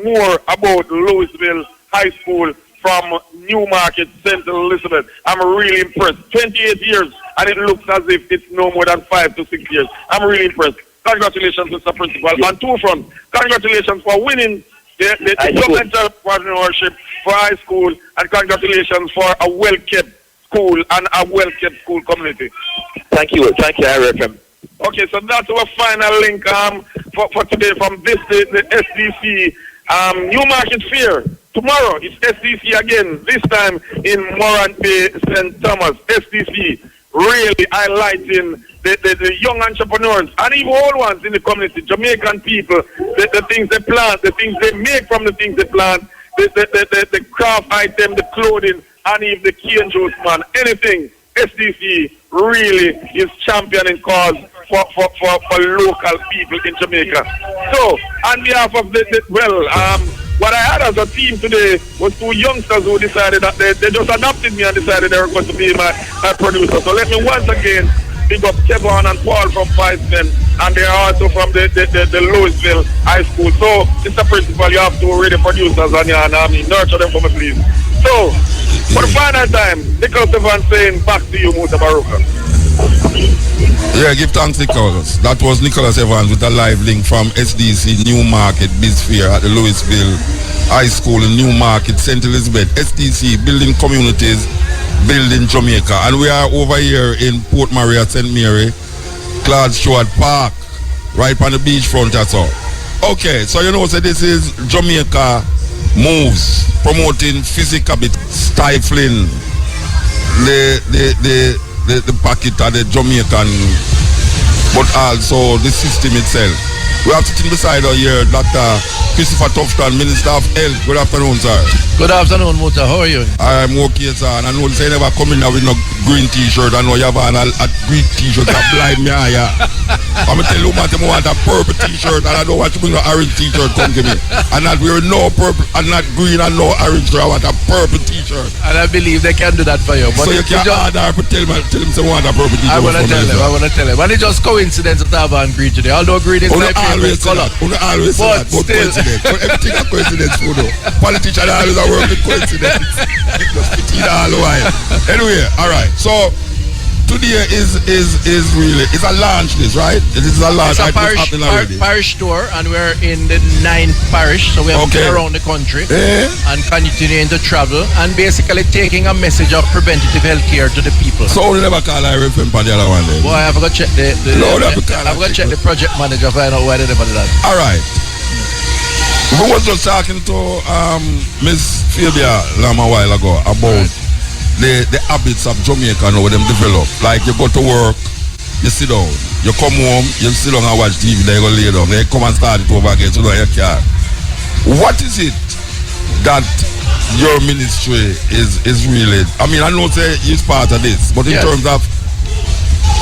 more about Louisville High School from Newmarket, St. Elizabeth. I'm really impressed. 28 years, and it looks as if it's no more than 5 to 6 years. I'm really impressed. Congratulations, Mr. Principal. On two fronts, congratulations for winning the Young Entrepreneurship for high school, and congratulations for a well-kept school and a well-kept school community. Thank you, RFM. Okay, so that's our final link for today from the SDC Newmarket Fair. Tomorrow it's SDC again, this time in Morant Bay, St. Thomas. SDC really highlighting the young entrepreneurs and even old ones in the community, Jamaican people, the things they plant, the things they make from the things they plant, the craft item, the clothing, and even the cane juice, man. Anything, SDC really is championing cause for local people in Jamaica. So, on behalf of what I had as a team today was two youngsters who decided that they just adopted me and decided they were going to be my producer. So let me once again big up Kevin and Paul from Forsythe, and they are also from the Louisville High School. So, Mr. Principal, you have to read the producers and nurture them for me, please. So, for the final time, Nicholas Evans saying back to you, Mutabaruka. Yeah, give thanks, Nicholas. That was Nicholas Evans with a live link from SDC Newmarket Bizfair at the Louisville High School in Newmarket, St. Elizabeth. SDC, building communities, building Jamaica. And we are over here in Port Maria, St. Mary, Claude Stewart Park, right on the beachfront, that's all. Okay, so so this is Jamaica Moves, promoting physical bit, stifling the packet of the Jamaican, but also the system itself. We have sitting beside us here, Dr. Christopher Tufton, Minister of Health. Good afternoon, sir. Good afternoon, Muta. How are you? I'm okay, sir. And I know you never come in with no green t-shirt. I know you have a green t-shirt that blind me. Yeah. I'm going to tell you, I want a purple t-shirt, and I don't want to bring no orange t-shirt come to me. And not wear no purple, and not green, and no orange. So I want a purple t-shirt. And I believe they can do that for you. But so you can order, tell them they want a purple t-shirt. I want to tell them. And it's just coincidence that I have on green today. Although green is my favorite color. Always say that, but coincidence. But everything a coincidence, you know. Politicians always are working with coincidence. It just fit in all the while. Anyway, all right. So today is really it's a launch, this right? It is a launch. It's a parish tour, and we're in the 9th parish, so we have been around the country and continuing to travel and basically taking a message of preventative health care to the people. So we never call I reference for the other one then. Boy, I've got to check I've got to check the project manager to find out why they never did that. All right. We was just talking to Miss Fabia Lam a while ago about the habits of Jamaica and how them develop. Like you go to work, you sit down. You come home, you sit down and watch TV, then you go lay down. Then you come and start it over again, so you can't. What is it that your ministry is really, I mean, I know say it's part of this, but in terms of,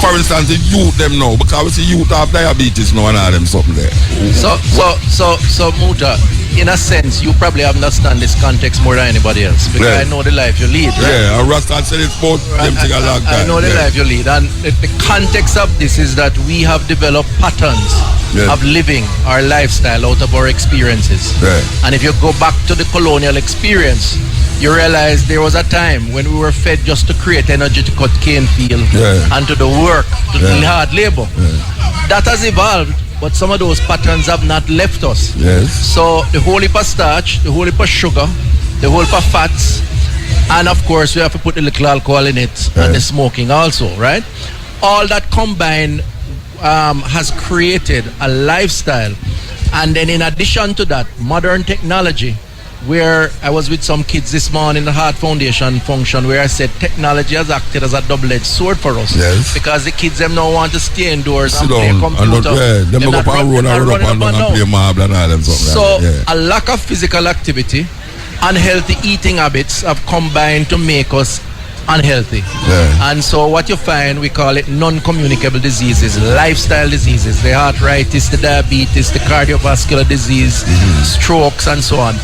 for instance, the youth them now, because we see youth have diabetes now and all them something there. So Muta, in a sense, you probably understand this context more than anybody else, because I know the life you lead, right? Yeah, and Rasta said it's both them thing a long time. I know the life you lead, and the context of this is that we have developed patterns of living our lifestyle out of our experiences. And if you go back to the colonial experience, you realize there was a time when we were fed just to create energy to cut cane field and to the work, to the hard labor. that has evolved, but some of those patterns have not left us. Yes. So the whole heap of starch, the whole heap of sugar, the whole heap of fats, and of course we have to put a little alcohol in it, and the smoking also, right? All that combined has created a lifestyle. And then in addition to that, modern technology, where I was with some kids this morning in the Heart Foundation function, where I said technology has acted as a double-edged sword for us. Yes. Because the kids them now want to stay indoors and play and computer. them go up and road and play marble and all them something. So a lack of physical activity, unhealthy eating habits have combined to make us unhealthy. And so what you find, we call it non-communicable diseases, lifestyle diseases, the arthritis, the diabetes, the cardiovascular disease, strokes and so on,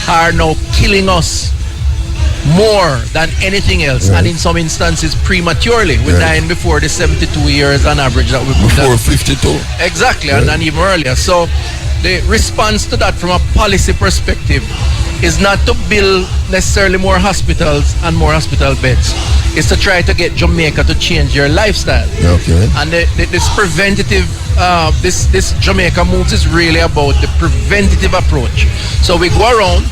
are now killing us more than anything else, and in some instances prematurely. We're dying before the 72 years on average that we before 52. Exactly, and even earlier. So the response to that from a policy perspective is not to build necessarily more hospitals and more hospital beds. It's to try to get Jamaica to change your lifestyle. Okay. And this preventative, this Jamaica Moves is really about the preventative approach. So we go around,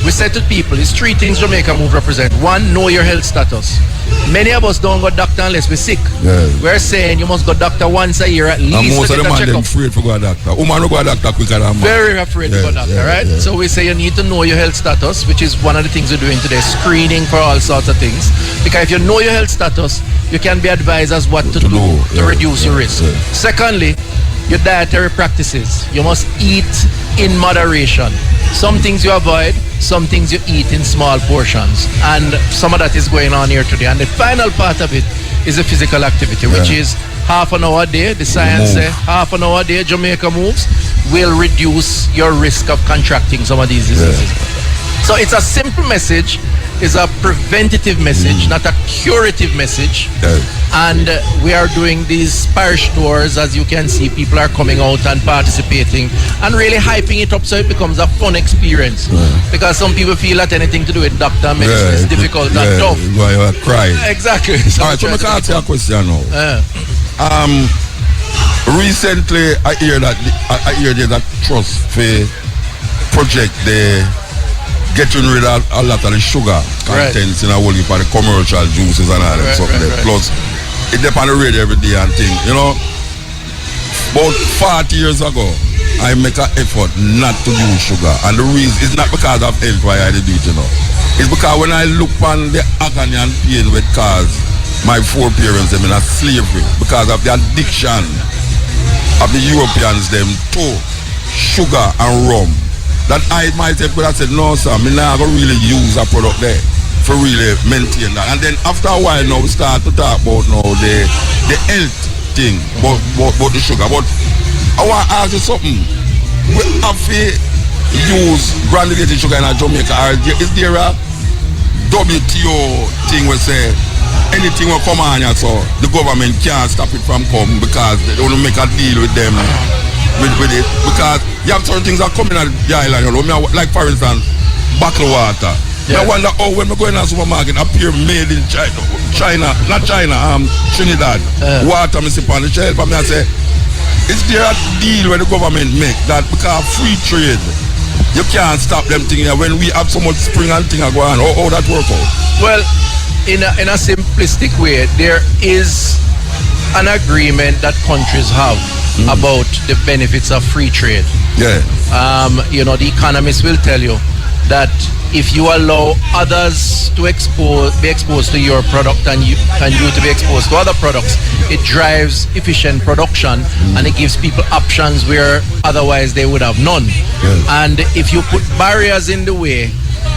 we say to people, it's three things Jamaica Move represent. One, know your health status. Many of us don't go doctor unless we're sick. We're saying you must go doctor once a year at least. And most of them are afraid to go to doctor. Woman will go to doctor quicker than man. Very afraid to go to doctor, right? So we say you need to know your health status, which is one of the things we're doing today, screening for all sorts of things. Because if you know your health status, you can be advised as what to do to reduce your risk. Secondly, your dietary practices. You must eat in moderation. Some things you avoid, some things you eat in small portions, and some of that is going on here today. And the final part of it is the physical activity, which is half an hour a day. The science say half an hour a day Jamaica Moves will reduce your risk of contracting some of these diseases. So it's a simple message. It's a preventative message, not a curative message. And we are doing these parish tours. As you can see, people are coming out and participating and really hyping it up so it becomes a fun experience. Because some people feel that anything to do with doctor and medicine is difficult and tough. You cry. Exactly. So all right, so I can ask you a question now. Recently, I hear there's a trust for project the getting rid of a lot of the sugar contents in a whole heap of the commercial juices and all that stuff there. Plus, it depends on the radio every day and thing. You know, about 40 years ago, I make an effort not to use sugar. And the reason is not because of health why I did it, you know. It's because when I look on the agony and pain with cause my foreparents them in a slavery because of the addiction of the Europeans them to sugar and rum. That I myself could have said, no sir, I'm not going to really use a product there for really maintain that. And then after a while now we start to talk about now the health thing, about the sugar. But I want to ask you something. We have to use granulated sugar in Jamaica. Is there a WTO thing where say anything will come on here so the government can't stop it from coming because they want to make a deal with them with it, because you have certain things that come in at the island, you know, like for instance, bottled water. I wonder how when we go in a supermarket appear made in Trinidad, water me see on the shelf, and I say, is there a deal where the government make that because free trade, you can't stop them things when we have so much spring and thing go on, how that work out? Well, in a simplistic way, there is an agreement that countries have about the benefits of free trade. You know, the economists will tell you that if you allow others to be exposed to your product and you to be exposed to other products, it drives efficient production and it gives people options where otherwise they would have none. And if you put barriers in the way,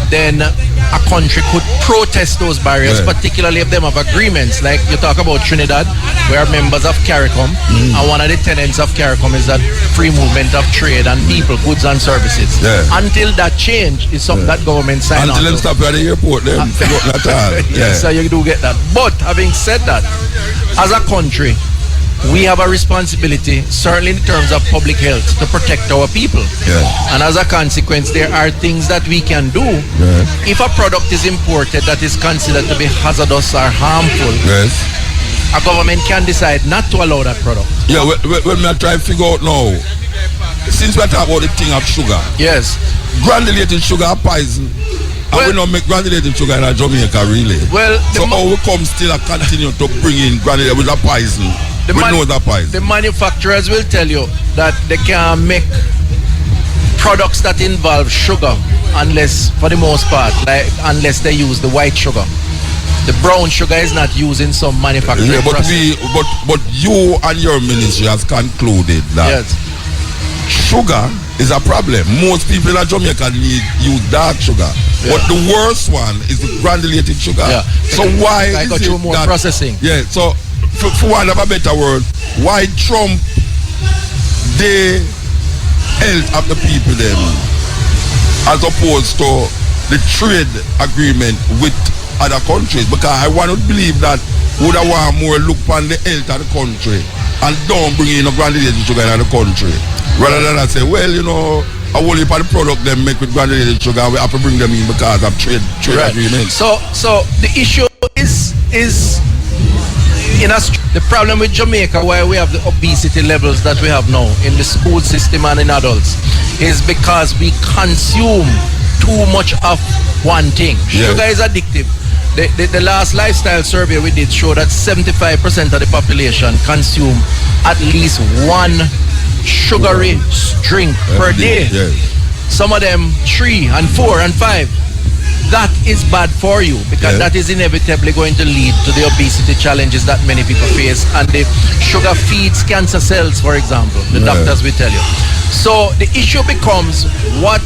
then a country could protest those barriers, particularly if them have agreements. Like you talk about Trinidad, we are members of CARICOM, and one of the tenets of CARICOM is that free movement of trade and people, goods and services. Until that change is something that government sign on. Until them stop at the airport, them not all. Yes, so you do get that. But having said that, as a country, we have a responsibility, certainly in terms of public health, to protect our people. And as a consequence, there are things that we can do. If a product is imported that is considered to be hazardous or harmful, a government can decide not to allow that product. Yeah, when I try to figure out now, since we talk about the thing of sugar, yes, granulated sugar are poison. And we don't make granulated sugar in Jamaica, really. Well, so how we come still and continue to bring in granulated with a poison? We know that poison. The manufacturers will tell you that they can't make products that involve sugar unless, for the most part, unless they use the white sugar. The brown sugar is not used in some manufacturing process. But you and your ministry has concluded that sugar is a problem. Most people in Jamaica use dark sugar. Yeah. But the worst one is the granulated sugar. Yeah. So why is it more that processing? Yeah. So for want of a better word, why Trump the health of the people them as opposed to the trade agreement with other countries? Because I want to believe that would I want more look on the health of the country and don't bring in a granulated sugar in the country, rather than I say, well, you know, I will heap of the product them make with granulated sugar, we have to bring them in because of trade agreements. So the issue is the problem with Jamaica, why we have the obesity levels that we have now in the school system and in adults, is because we consume too much of one thing. Yes. Sugar is addictive. The last lifestyle survey we did showed that 75% of the population consume at least one sugary drink per day. Yes. Some of them 3 and 4 and 5. That is bad for you because that is inevitably going to lead to the obesity challenges that many people face. And the sugar feeds cancer cells, for example. The doctors will tell you. So the issue becomes, what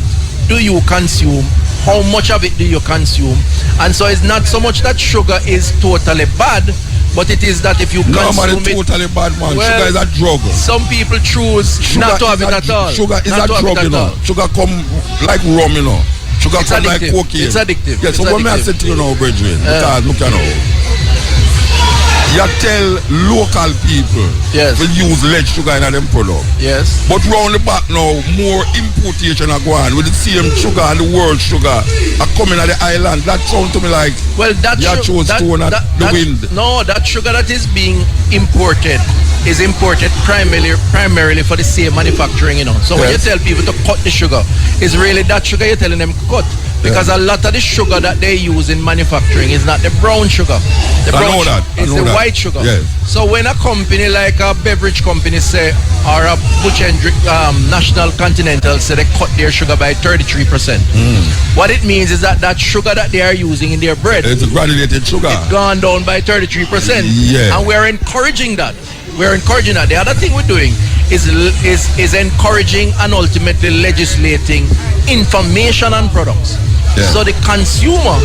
do you consume? How much of it do you consume? And so it's not so much that sugar is totally bad, but it is that if you consume it, totally bad, man. Well, sugar is a drug. Some people choose not to have it at all. Sugar is a drug, you know. Sugar come like rum, you know. Sugar come like cocaine. It's addictive. Yeah, so what may I say to you now, brethren? Because look at now. You tell local people to use lead sugar in them products. Yes. But round the back now, more importation are going with the same sugar and the world sugar are coming at the island. That sounds to me like the wind. No, that sugar that is being imported is imported primarily for the same manufacturing, you know. So when you tell people to cut the sugar, it's really that sugar you're telling them to cut. Because a lot of the sugar that they use in manufacturing is not the brown sugar. The brown sugar is the white sugar. Yes. So when a company like a beverage company say, or a Butch and National Continental say they cut their sugar by 33%. What it means is that sugar that they are using in their bread, it's a granulated sugar. It's gone down by 33%. Yeah. And we're encouraging that. We're encouraging that. The other thing we're doing is encouraging and ultimately legislating information on products. Yeah. So the consumer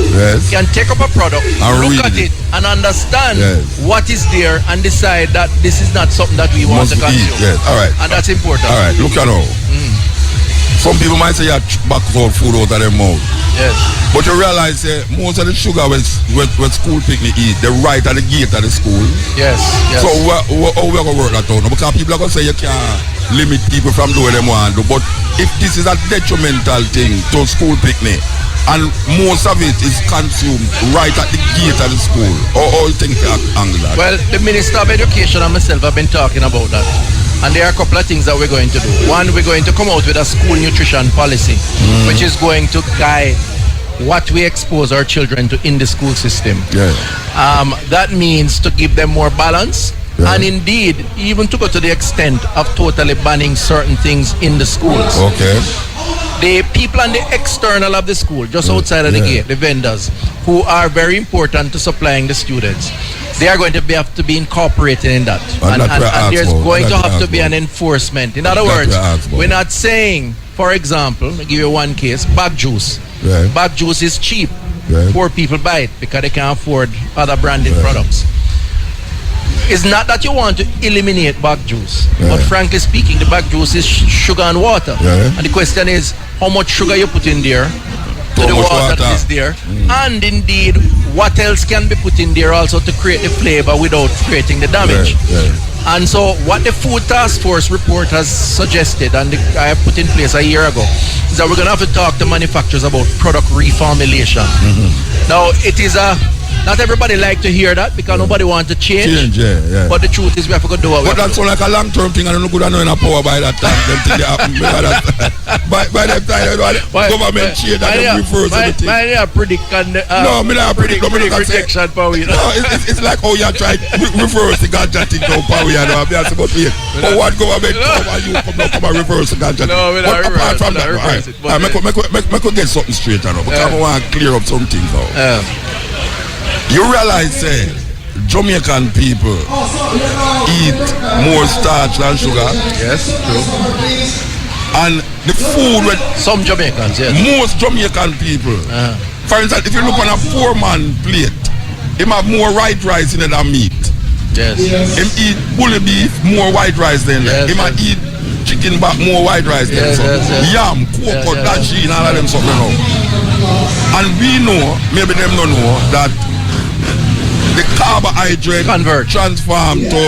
can take up a product, look at it, and understand what is there and decide that this is not something that we want to consume. Yes. All right. And that's important. All right. Look at all. Some people might say you back all food out of their mouth. Yes. But you realize most of the sugar when school picnic eat, they right at the gate of the school. Yes. So how we going to work that out? Because people are going to say you can't limit people from doing them want to do. But if this is a detrimental thing to school picnic, and most of it is consumed right at the gate of the school, or you think you angle that? Well, the Minister of Education and myself have been talking about that. And there are a couple of things that we're going to do. One, we're going to come out with a school nutrition policy, which is going to guide what we expose our children to in the school system. Yeah. That means to give them more balance, and indeed, even to go to the extent of totally banning certain things in the schools. Okay. The people on the external of the school, just outside of the gate, the vendors, who are very important to supplying the students, they are going to have to be incorporated in that. And there's going to have to be an enforcement. In other words, we're not saying, for example, I'll give you one case, bag juice. Bag juice is cheap. Poor people buy it because they can't afford other branded products. It's not that you want to eliminate bag juice, but frankly speaking, the bag juice is sugar and water. And the question is, how much sugar you put in there to the water that is there, and indeed, what else can be put in there also to create the flavor without creating the damage. And so what the Food Task Force report has suggested, and I have put in place a year ago, is that we're going to have to talk to manufacturers about product reformulation. Now, it is a Not everybody like to hear that because nobody want to change. But the truth is we have to do what we have to do. But that's like a long-term thing, and I'm not good at knowing a power by that time. Them thing they happen. By that time, government change and them reverse everything. I predict no, me not predict. No, rejection power. No, it's like how you try reverse the ganja thing now power. You know, I'm supposed to but what government come and you come and reverse the ganja? No, we not apart from that, I could get something straight now because I want to clear up some things now. You realize, Jamaican people eat more starch than sugar. Yes, true. And the food with some Jamaicans, yes. Most Jamaican people. For instance, if you look on a 4-man plate, him have more white rice in it than meat. Yes. Him eat bully beef, more white rice than that. Him eat chicken back, more white rice than yam, cocoa, dasheen, all of them something now. And we know, maybe them don't know, that the carbohydrate transform to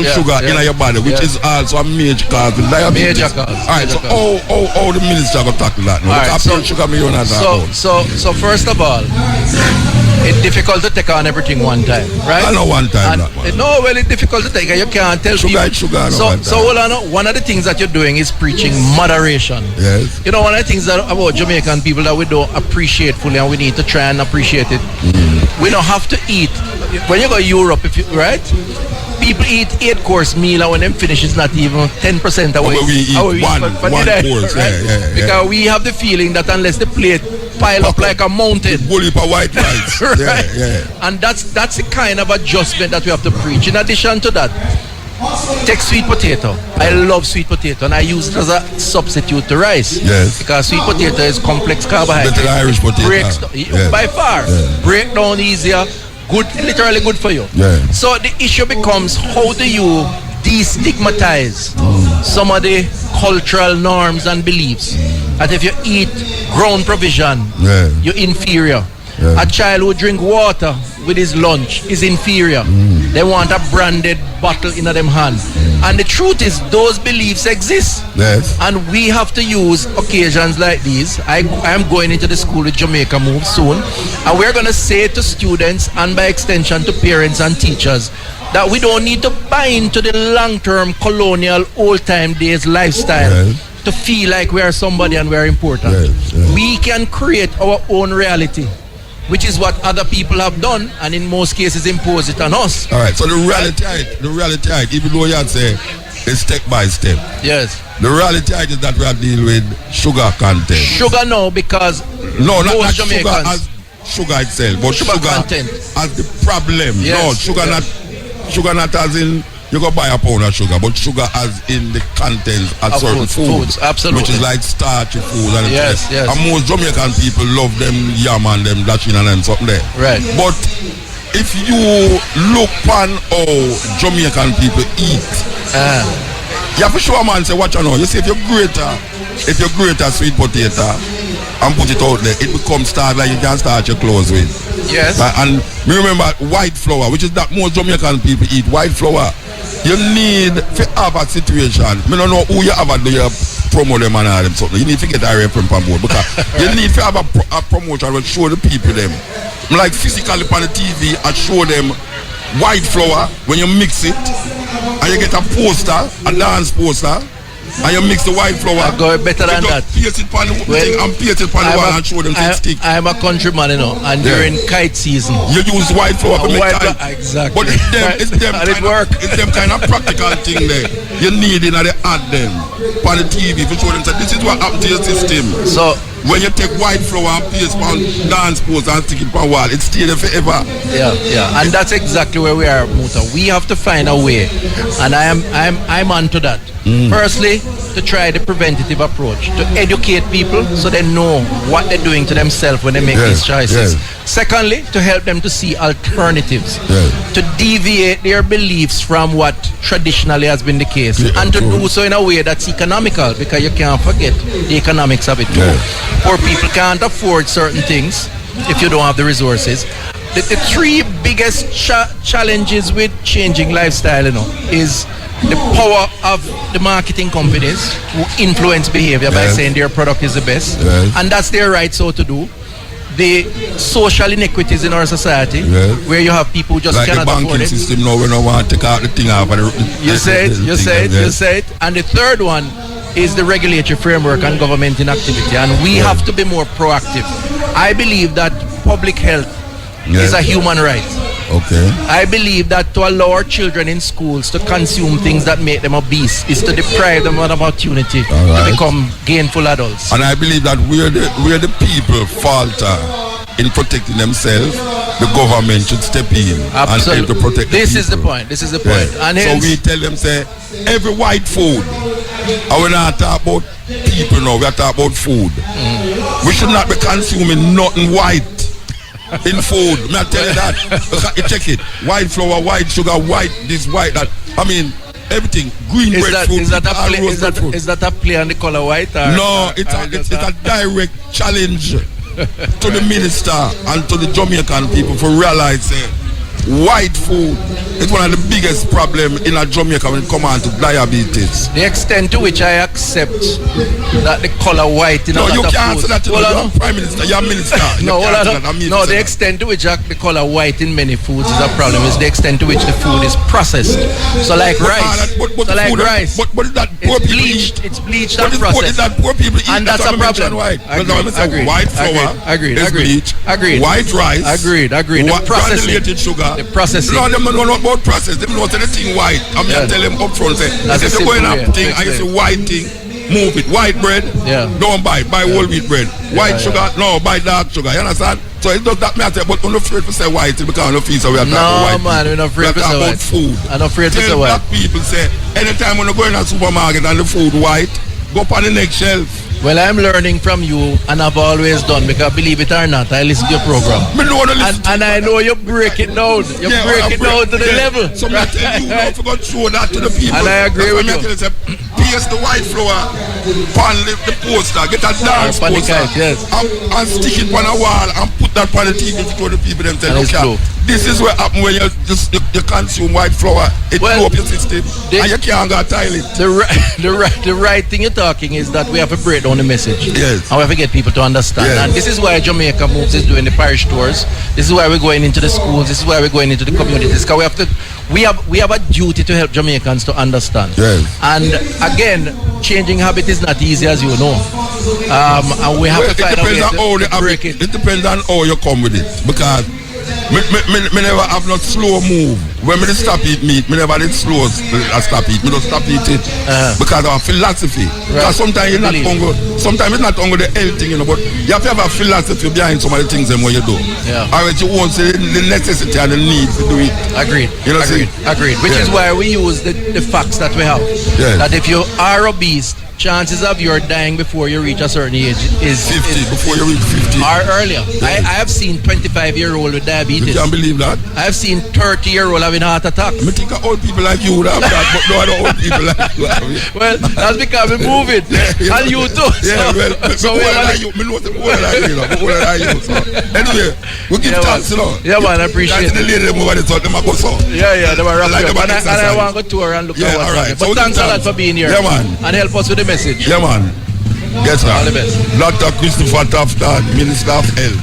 sugar in your body, which is also a major cause of diabetes. Alright, so how the minister going to tackle that now? Right, so first of all, it's difficult to take on everything one time, right? I know one time. No, well, it's difficult to take. You can't tell people. So hold on. One of the things that you're doing is preaching moderation. Yes. You know, one of the things that about Jamaican people that we don't appreciate fully, and we need to try and appreciate it. We don't have to eat. When you go to Europe, right? People eat 8-course meal, and when them finish, it's not even 10% away. We eat one course, right? Because we have the feeling that unless the plate pile up like a mountain, bully for white rice, right? And that's the kind of adjustment that we have to preach. In addition to that, take sweet potato. I love sweet potato, and I use it as a substitute to rice. Yes. Because sweet potato is complex carbohydrate. Better than Irish potato. By far. Break down easier. Good, literally good for you. So the issue becomes, how do you destigmatize some of the cultural norms and beliefs that if you eat ground provision, you're inferior. A child who drink water with his lunch is inferior. They want a branded bottle in them hand. And the truth is, those beliefs exist. And we have to use occasions like these. I am going into the school with Jamaica Move soon, and we're going to say to students, and by extension to parents and teachers, that we don't need to buy into the long-term colonial old-time days lifestyle to feel like we are somebody and we are important. We can create our own reality, which is what other people have done, and in most cases impose it on us. All right, so the reality, even though you had say it's step by step. Yes. The reality is that we are dealing with sugar content. Sugar no, because not sugar as sugar itself, but sugar content as the problem. Yes. No, sugar not as in you go buy a pound of sugar, but sugar as in the contents of certain foods. Absolutely. Which is like starchy food. And yes. And most Jamaican people love them yam and them dashing and them something there. Right. But if you look on how Jamaican people eat, you have to show a man say, watch out now. You see, if you're greater sweet potato and put it out there, it becomes starch like you can start your clothes with. Yes. And remember white flour, which is that most Jamaican people eat white flour. You need to have a situation. I don't know who you have to do you promote them and all them something. You need to get a reference on board because you need to have a promotion and show the people them. Like physically on the TV and show them white flour when you mix it and you get a poster, a dance poster, and you mix the white flour. I go better than that. Paste it on the thing and paste it on the wall and show them to stick. I'm a countryman, you know, and during kite season, you use white flour to make kite. Exactly. But it's them kind of practical thing there. You need it and they add them on the TV to show them that this is what happened to your system. So when you take white flour and paste on dance post and stick it on wall, it stays there forever. Yeah. And that's exactly where we are, Muta. We have to find a way, and I'm onto that. Firstly, to try the preventative approach, to educate people so they know what they're doing to themselves when they make these choices. Secondly, to help them to see alternatives, to deviate their beliefs from what traditionally has been the case, and to do so in a way that's economical, because you can't forget the economics of it too. Poor people can't afford certain things if you don't have the resources. The three biggest challenges with changing lifestyle, is the power of the marketing companies who influence behavior by saying their product is the best, and that's their right so to do. the social inequities in our society, where you have people who just like cannot afford it. Like the banking system now, we don't want to take out the thing off. You say it. And the third one is the regulatory framework and government inactivity. And we have to be more proactive. I believe that public health is a human right. Okay. I believe that to allow our children in schools to consume things that make them obese is to deprive them of an opportunity to become gainful adults. And I believe that where the people falter in protecting themselves, the government should step in and help to protect This the is the point. And so we tell them, say, every white food, and we're not talking about people now, we're talking about food. We should not be consuming nothing white in food. May I tell you that? You check it. White flour, white sugar, white this, white that. I mean, everything. Green breadfruit. Is that a play on the color white? No, it's a direct challenge to the minister and to the Jamaican people for realizing white food is one of the biggest problems in Jamaica when it comes on to diabetes. The extent to which I accept that the color white in a lot of you can't food. say that to the Prime Minister, you're Minister. The extent to which the color white in many foods is a problem is the extent to which the food is processed. So like rice. But that poor it's people bleached. It's bleached and processed. That poor people eat. And that's a problem. White. Agreed. White flour is bleached. Agreed. White rice. Agreed. Granulated sugar. The processing. No, them don't know about process. Them know anything white. I'm just tell them up front. Say, if you're going up thing and you say white thing, move it. White bread, don't buy. Buy whole wheat bread. White sugar, no, buy dark sugar. You understand? So it does that matter. But we're not afraid to say white because we're not afraid so we are talking about white. No, man, we're not afraid to say white. Food. I'm not afraid to say white. Black people say, anytime when you go in a supermarket and the food white, go up on the next shelf. Well, I'm learning from you, and I've always done, because believe it or not, I listen to your program. And I know you break it down. You break it down to the level. So I'm telling you, I forgot to show that to the people. And I agree with you. Pierce the white flour, pan the poster, get a dance poster, and stick it on a wall, and put that on the TV to the people and tell them, this is what happens when you consume white flour. It blow up your system, and you can't go tile it. The right thing you're talking is that we have to break down the message. Yes. And we have to get people to understand. Yes. And this is why Jamaica Moves is doing the parish tours. This is why we're going into the schools. This is why we're going into the communities. Because we have a duty to help Jamaicans to understand. Yes. And again, changing habit is not easy, as you know. And we have to find a way to break it. It depends on how you come with it. Because me never have not slow move. When me stop eat meat, me never did slow stop eat. Me don't stop eat it because of our philosophy. Because sometimes you're not hungry. Sometimes it's not hungry the health thing, you know. But you have to have a philosophy behind some of the things them what you do. Or else you won't say the necessity and the need to do it. Agreed. You know Agreed. Which is why we use the facts that we have. That if you are obese, chances of your dying before you reach a certain age is 50 before you reach 50 or earlier. I have seen 25-year-old with diabetes. You can't believe that. I have seen 30-year-old having heart attack. I think of old people like you would have that, but no other old people like you have it. Well, that's because we move it. And you too. So me know the older than you, older than you. So anyway, we give thanks, you know. Yeah, man, I appreciate it. The lady them over there, so them go so. Yeah, they were wrapping up. And I want to go tour and look at what's happening. But thanks a lot for being here. Yeah, man. And help us with the message. Yeah, man. Yes, sir. All the best. Dr. Christopher Tafton, Minister of Health.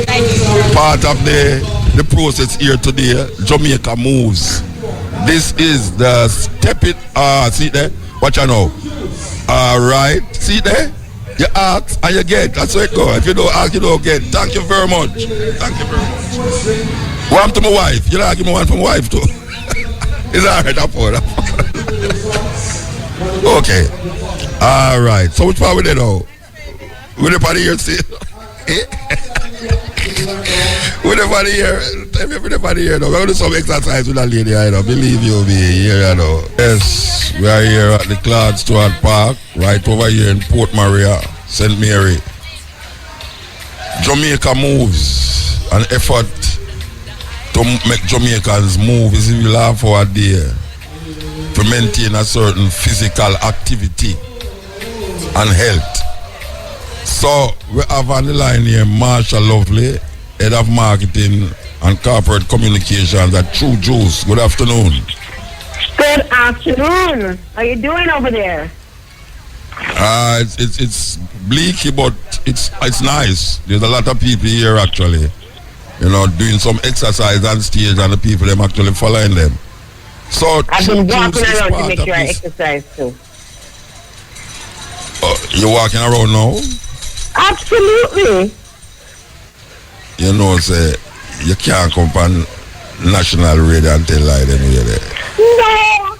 Thank you. Part of the process here today, Jamaica Moves. This is the Steppin. See there? Watch out now. All right. See there? You ask and you get. That's how it goes. If you don't ask, you don't get. Thank you very much. Thank you very much. One to my wife. You don't give me one from my wife too. It's all right. Okay. All right. So which part we there now? We're the party here still. We're the party here. We're the party here now. We're going to do some exercise with that lady, you know. Believe you me, here, you know. Yes, we are here at the Claude Stewart Park, right over here in Port Maria, St. Mary. Jamaica Moves, an effort to make Jamaicans move is we laugh for a day to maintain a certain physical activity and health. So we have on the line here Marsha Lovely, Head of Marketing and Corporate Communications at True Juice. Good afternoon. Good afternoon. How are you doing over there? It's bleaky, but it's nice. There's a lot of people here actually, doing some exercise on stage, and the people them actually following them. So I've been walking around to make sure I exercise too. You're walking around now? Absolutely. Say you can't come on national radio and tell lie them you're there. No.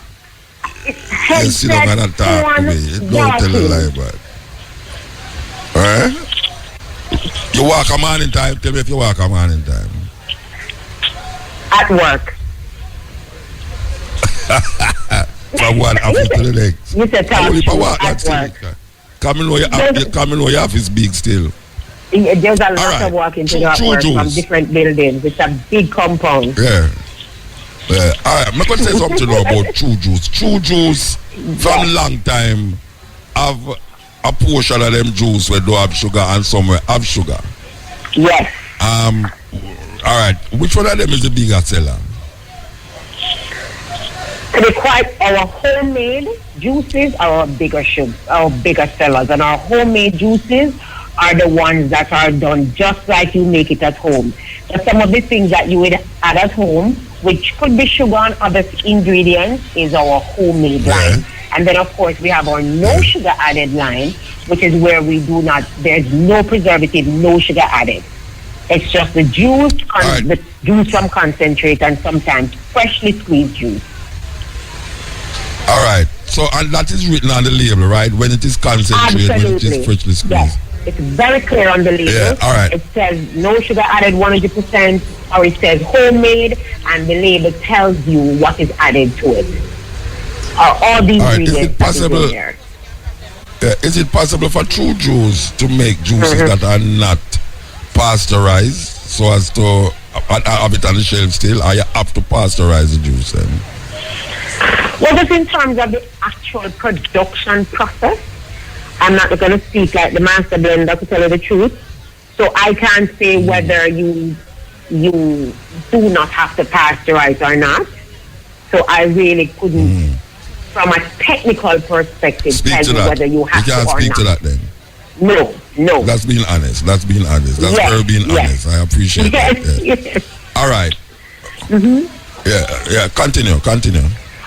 You sit down and talk to me. Don't tell a lie, but. You walk a morning time. Tell me if you walk a morning time. At work. From one half to the next. You said talk at work. Come in where your office big still. There's a lot of walking to that work from different buildings. It's a big compound. Yeah. All right, I'm going to say something now about True Juice. True Juice, from long time, have a portion of them juice where don't have sugar and somewhere have sugar. Yes. All right, which one of them is the bigger seller? To be quite, our homemade juices are our bigger sellers, and our homemade juices are the ones that are done just like you make it at home. So some of the things that you would add at home, which could be sugar and other ingredients, is our homemade line. And then of course we have our no sugar added line, which is where there's no preservative, no sugar added. It's just the juice, the juice from concentrate, and sometimes freshly squeezed juice. All right. So, and that is written on the label, right? When it is concentrated, when it is freshly squeezed. Yes. It's very clear on the label. Yeah, all right. It says no sugar added 100%, or it says homemade, and the label tells you what is added to it. All these ingredients. Is it possible for True Juice to make juices that are not pasteurized, so as to have it on the shelf still, or you have to pasteurize the juice then? Well, just in terms of the actual production process, I'm not going to speak like the master blender, to tell you the truth. So I can't say whether you do not have to pasteurize or So I really couldn't, from a technical perspective, tell you whether you have to or not. You can't speak to that then? No. That's being honest. That's very being honest. I appreciate that. Yes. All right. Yeah. Continue.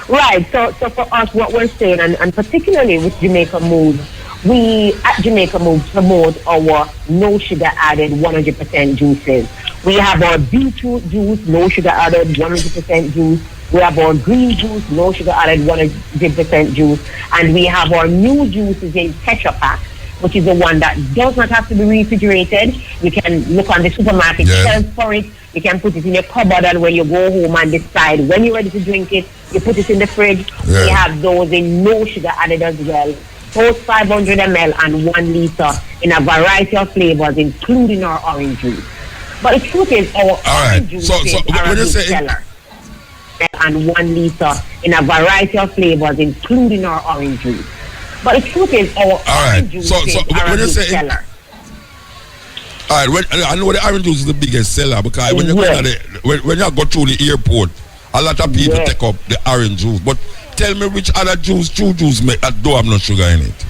Right. So for us, what we're saying, and particularly with Jamaica Moves, we at Jamaica Moves promote our no sugar added 100% juices. We have our beetroot juice, no sugar added 100% juice. We have our green juice, no sugar added 100% juice. And we have our new juices in Tetra Pak, which is the one that does not have to be refrigerated. You can look on the supermarket shelf for it. You can put it in your cupboard, and when you go home and decide when you're ready to drink it, you put it in the fridge. We have those in no sugar added as well. Both 500 ml and 1 liter in a variety of flavors, including our orange juice. But the truth is, our orange juice is our big seller. And 1 liter in a variety of flavors, including our orange juice. But the truth is, our orange juice is our big seller. All right, I know the orange juice is the biggest seller, because when you go through the airport, a lot of people take up the orange juice. But tell me which other juice, True Juice, make that don't have no sugar in it.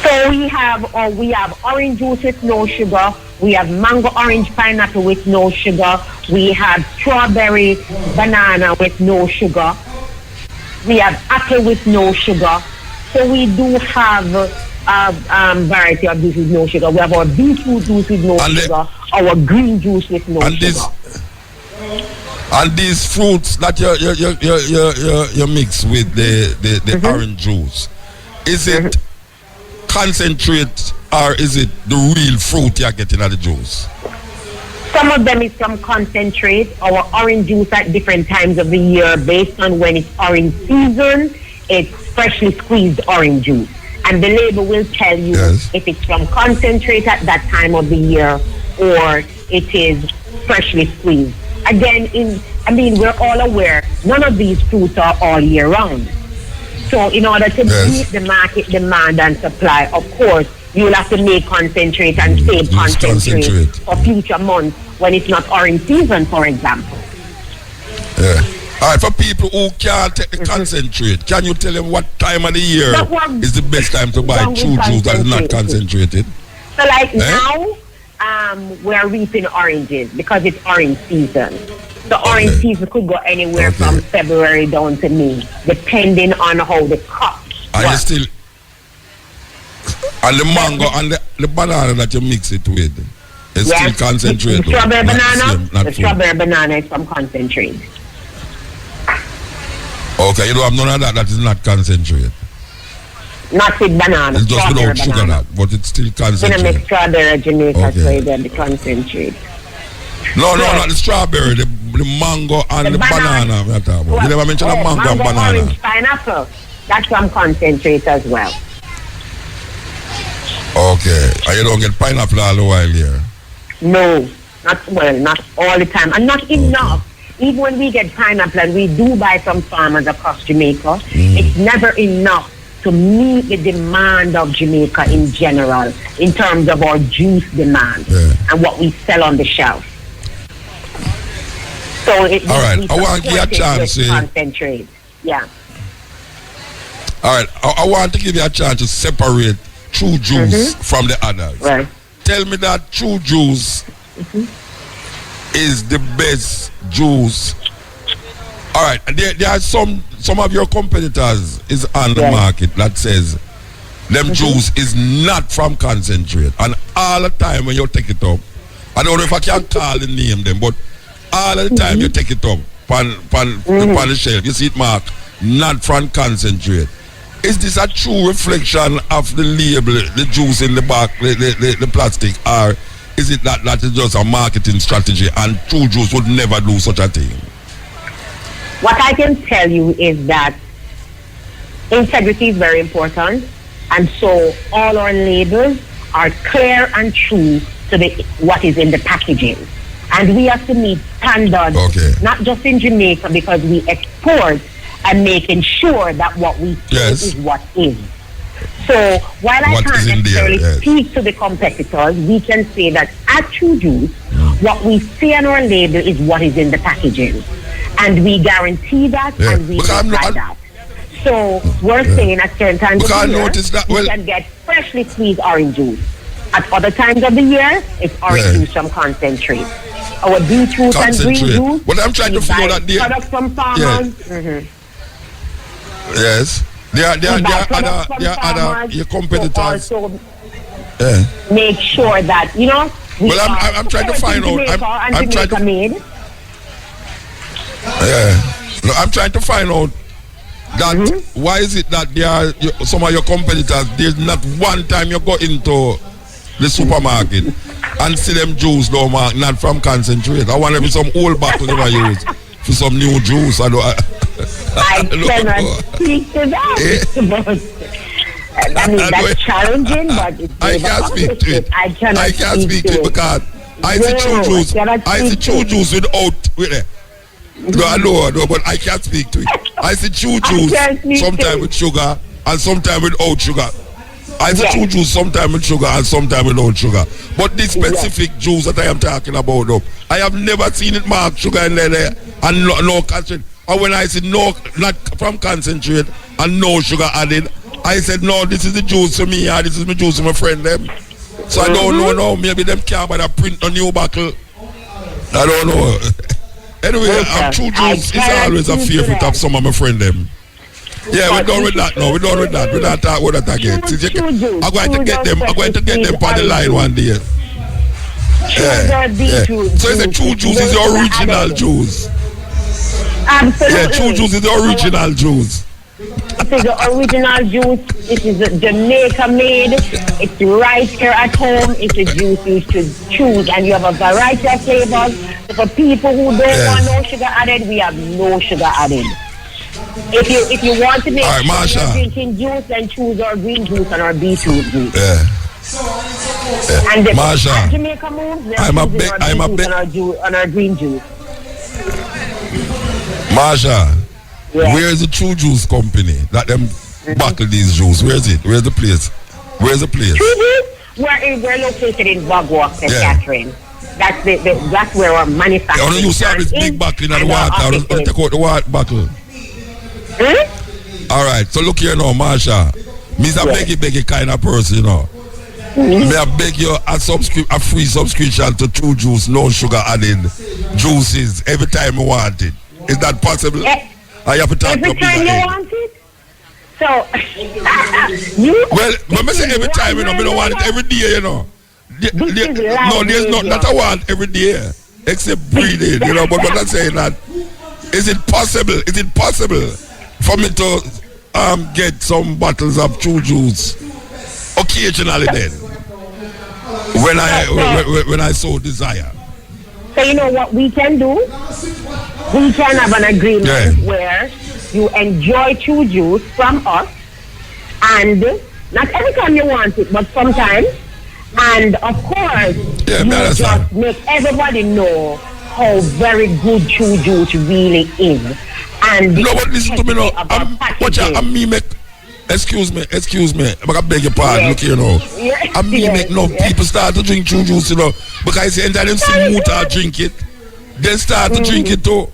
So we have orange juice with no sugar. We have mango, orange, pineapple with no sugar. We have strawberry, banana with no sugar. We have apple with no sugar. So we do have variety of juice with no sugar. We have our beetroot juice with no sugar. Our green juice with no sugar. And these fruits that you mix with the orange juice, is it concentrate, or is it the real fruit you're getting at the juice? Some of them is from concentrate. Our orange juice at different times of the year, based on when it's orange season, it's freshly squeezed orange juice. And the label will tell you if it's from concentrate at that time of the year, or it is freshly squeezed. Again, we're all aware, none of these fruits are all year round. So in order to meet the market demand and supply, of course, you'll have to make concentrate and save concentrate for future months when it's not orange season, for example. Yeah. All right, for people who can't concentrate, can you tell them what time of the year is the best time to buy true juice that is not concentrated? So like now, we're reaping oranges because it's orange season. The orange season could go anywhere from February down to May, depending on how the cups work. You still... And the mango and the banana that you mix it with is still concentrated. The strawberry banana, strawberry banana is from concentrate. Okay, you don't have none of that that is not concentrated. Not with banana. It's just without sugar, that, but it's still concentrated. You know, make strawberry Jamaica so you get the concentrate. No, not the strawberry, the mango and the banana. You never mentioned the mango and banana. Orange, pineapple. That's from concentrate as well. Okay, and you don't get pineapple all the while here? No, not all the time, and not enough. Even when we get pineapple, and we do buy from farmers across Jamaica, it's never enough to meet the demand of Jamaica in general, in terms of our juice demand and what we sell on the shelf. So it all right, I want to give you a chance. Concentrate. Yeah. All right, I want to give you a chance to separate true juice from the others. Right. Tell me that true juice is the best juice. All right, there are some of your competitors is on the market that says them juice is not from concentrate, and all the time when you take it up, I don't know if I can call the name them, but all the time you take it up on the shelf, you see it mark not from concentrate. Is this a true reflection of the label, the juice in the back, the plastic, or is it that is just a marketing strategy and true juice would never do such a thing? What I can tell you is that integrity is very important, and so all our labels are clear and true to what is in the packaging. And we have to meet standards, not just in Jamaica, because we export, and making sure that what we say is what is. So while I can't necessarily speak to the competitors, we can say that at True Juice, what we say on our label is what is in the packaging. And we guarantee that and we verify that. So we're saying at certain times of the year, you can get freshly squeezed orange juice. At other times of the year, it's orange juice from concentrate. Our beetroot and green juice. But I'm trying to figure out the products from farmers. Yes. There are other your competitors. Also make sure that, you know, I'm trying to find out. I'm trying to made. No, I'm trying to find out that why is it that there are some of your competitors, there's not one time you go into the supermarket and see them juice no mark not from concentrate. I want to be some old bottle they use for some new juice. I cannot speak to that. I mean, that's challenging, but it's I can't speak to it. I can't speak to it because I see true juice. I see true juice with it. No, but I can't speak to it. I see true juice sometimes with sugar and sometimes without sugar. I see true juice sometimes with sugar and sometimes without sugar. But this specific juice that I am talking about, though, I have never seen it mark sugar in there and no concentrate. And when I see no, not from concentrate and no sugar added, I said, no, this is the juice for me, and this is my juice for my friend them. So I don't know now, maybe them can't buy a print a new bottle. I don't know. Anyway, true juice is always a favorite of some of my friend them. Yeah, we're done with that now. We're done with that. We're not talking about that again. I'm going to get them. I'm going to get them on the line one day. So it's a true juice is the original juice. Absolutely. Yeah, true juice is the original juice. It is the original juice. It is Jamaica made. It's right here at home. It's a juice you should choose, and you have a variety of flavors. So for people who don't want no sugar added, we have no sugar added. If you want to make sure drinking juice, then choose our green juice and our beetroot juice. And the Jamaica moves, on our green juice. Marsha, where is the True Juice company that them bottle these juice? Where is it? Where's the place? True Juice? We're located in Bogwalk, St. Catherine. That's where our manufacturing. You saw this big bottle in the water. I'll take out the water bottle. All right. So look here now, Marsha. Me's a beggy kind of person, you know. May I beg you a free subscription to True Juice, no sugar added juices every time you want it. Is that possible? I have to talk every time you want it? So, when I say every time, you know, I don't want it every day, you know. There's not I want every day, except breathing, you know. But what I'm saying that, is it possible for me to get some bottles of True Juice occasionally then? When I so desire. So you know what we can do? We can have an agreement where you enjoy True Juice from us, and not every time you want it, but sometimes. And of course, you just make everybody know how very good True Juice really is. And no, but listen to me now. Excuse me. I beg your pardon. Look here now. Make no people start to drink True Juice, you know, because you them see Muta drink it, then start to drink it too.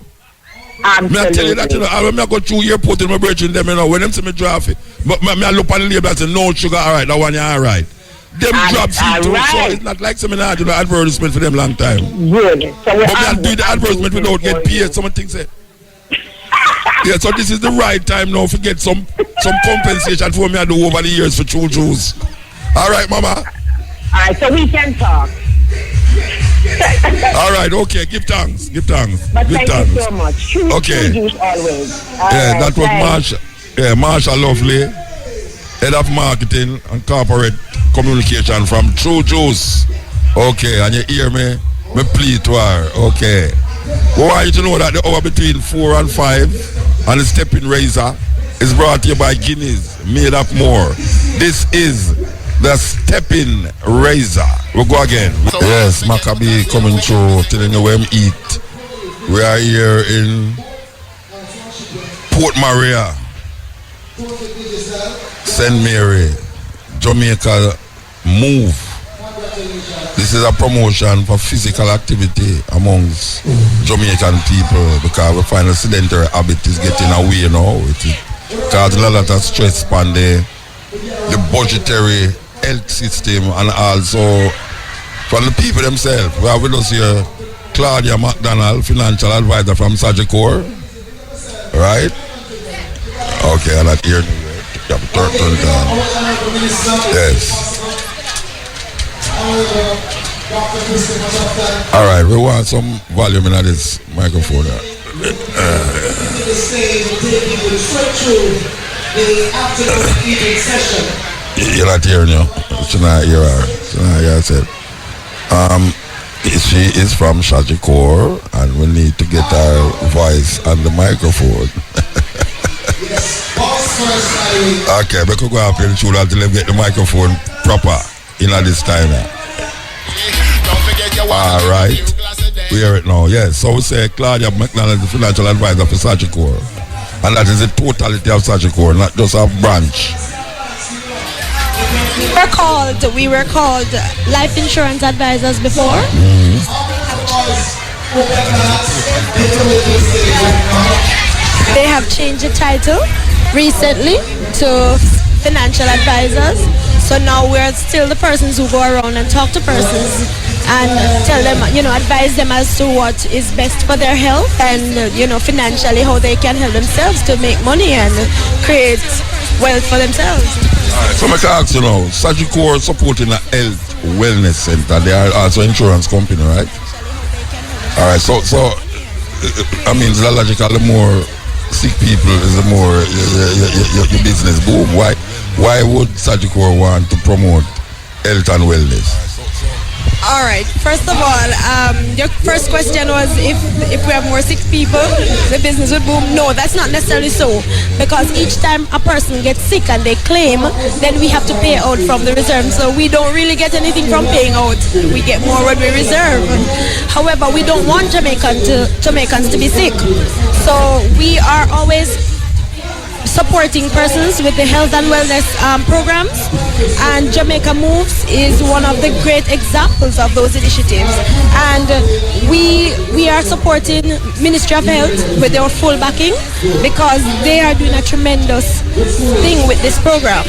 Absolutely. I tell you that, you know, when I go through airport in my brethren, them, you know, when them see me drive it, I look on the label and say, no sugar, all right, that one, yeah, all right. Them drops it too, so it's not like some I do the advertisement for them long time. Good. So but I do the advertisement without get paid, someone thinks it. Yeah, so this is the right time now to get some compensation for me I do over the years for True Juice. All right, Mama. All right, so we can talk. All right, okay. Give thanks. But Give thank thanks. you so much. True Juice always. That was Marsha. Yeah, Marsha Lovely, head of marketing and corporate communication from True Juice. Okay, and you hear me? Me plead to her. Okay. We want you to know that the hour between 4 and 5 and the Steppin razor is brought to you by Guinness, made up more. This is the Steppin razor. We'll go again. Yes, Maccabee coming through, telling you where we eat. We are here in Port Maria, St. Mary, Jamaica. Move. This is a promotion for physical activity amongst Jamaican people, because we find a sedentary habit is getting away now. It causes a lot of stress on the budgetary health system, and also from the people themselves. We have with us here Claudia McDonald, financial advisor from Sagicor. Right? Okay, I'm not here. You have to turn down. Yes. All right, we want some volume in this microphone. You're not hearing you. She's not hear her. She's not hear her. She is from Sagicor, and we need to get her voice on the microphone. Okay, we could go up and shoot until we get the microphone proper in this time. All right, we hear it now. Yes, so we say Claudia McDonald is the financial advisor for Sagicor, and that is the totality of Sagicor, not just a branch. We were called life insurance advisors before. They have changed the title recently to financial advisors. So now we're still the persons who go around and talk to persons and tell them, advise them as to what is best for their health and, financially how they can help themselves to make money and create wealth for themselves. So I can ask Sagicor supporting a health wellness center. They are also an insurance company, right? All right, so it's logical. The more sick people is the more your business boom. Why would Sagicor want to promote health and wellness? All right. First of all, your first question was if we have more sick people, the business will boom. No, that's not necessarily so. Because each time a person gets sick and they claim, then we have to pay out from the reserve. So we don't really get anything from paying out. We get more when we reserve. However, we don't want Jamaicans to be sick. So we are always supporting persons with the health and wellness programs, and Jamaica Moves is one of the great examples of those initiatives. And we are supporting Ministry of Health with their full backing because they are doing a tremendous thing with this program.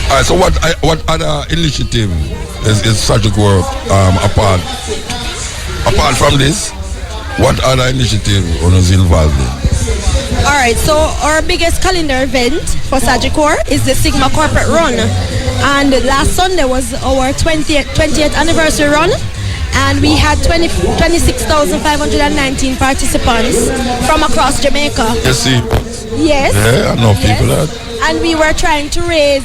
All right, so what other initiative is Sagicor apart from this? What other initiative is involved in? All right, so our biggest calendar event for Sagicor is the Sigma Corporate Run. And last Sunday was our 20th anniversary run. And we had 26,519 participants from across Jamaica. Yes, see? Yes. Yeah, I know people that. And we were trying to raise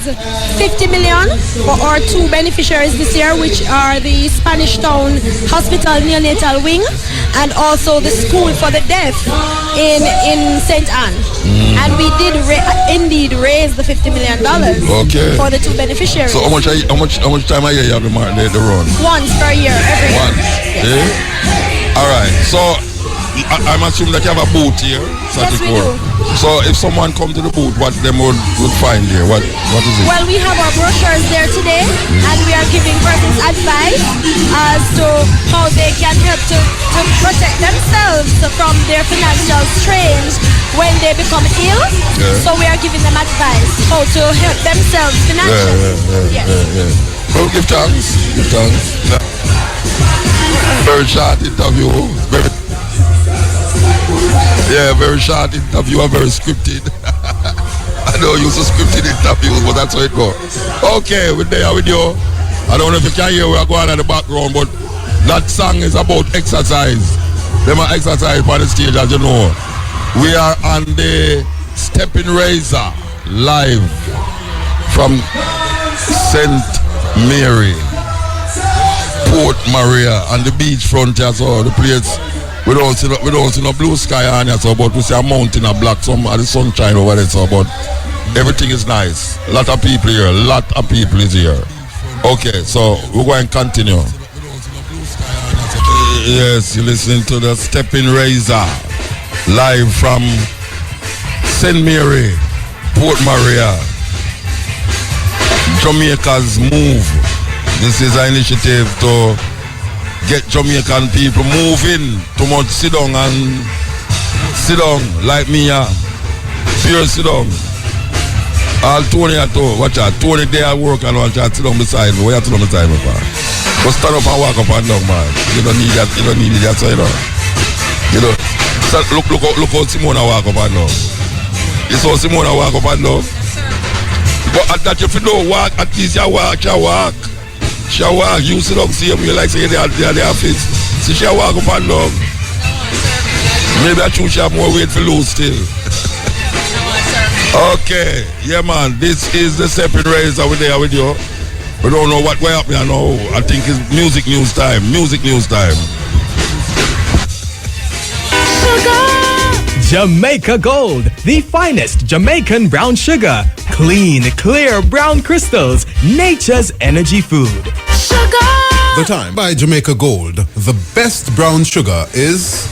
50 million for our two beneficiaries this year, which are the Spanish Town Hospital Neonatal Wing and also the School for the Deaf in St. Anne. And we did indeed raise the $50 million for the two beneficiaries. So how much time a year you have the run? Once per year, every year. Yes. Yeah? All right. So I'm assuming that you have a booth here, Sagicor. Yes, we do. So if someone come to the booth, what them would find here? What is it? Well, we have our brochures there today, and we are giving persons advice as to how they can help to protect themselves from their financial strains when they become ill. Yeah. So we are giving them advice how to help themselves financially. Well, give thanks. Very short interview. Very short interview and very scripted. I know you used to scripted interviews, but that's how it goes. Okay, we're there with you. I don't know if you can hear we're going on in the background, but that song is about exercise. Them are exercise on the stage, as you know. We are on the Steppin Razor live from St. Mary, Port Maria, and the beachfront as well. The place we don't see no blue sky on here, so but we see a mountain of black, some of the sunshine over there, so but everything is nice. A lot of people here, is here. Okay, so we're going to continue. Yes, you're listening to the Steppin Razor live from St. Mary, Port Maria, Jamaica's Move. This is an initiative to get Jamaican people moving. Too much sit down like me. Pure sit down. All Tony at all. Watch out. Tony there at work and watch out. Sit down beside me. Where you sit down beside me for? Go stand up and walk up and down, man. You don't need that. You don't need that side. You know. Look how Simona walk up and down. You saw Simona walk up and down. But at that if you don't walk, at least you walk. She walk, you sit up, see him, you like say they are the office. See she walk up and down. Maybe I choose she have more weight for lose still. Okay, yeah man, this is the Steppin Razor over there with you. We don't know what way up here now. I think it's music news time. Jamaica Gold, the finest Jamaican brown sugar. Clean, clear brown crystals, nature's energy food. Sugar! The time by Jamaica Gold. The best brown sugar is...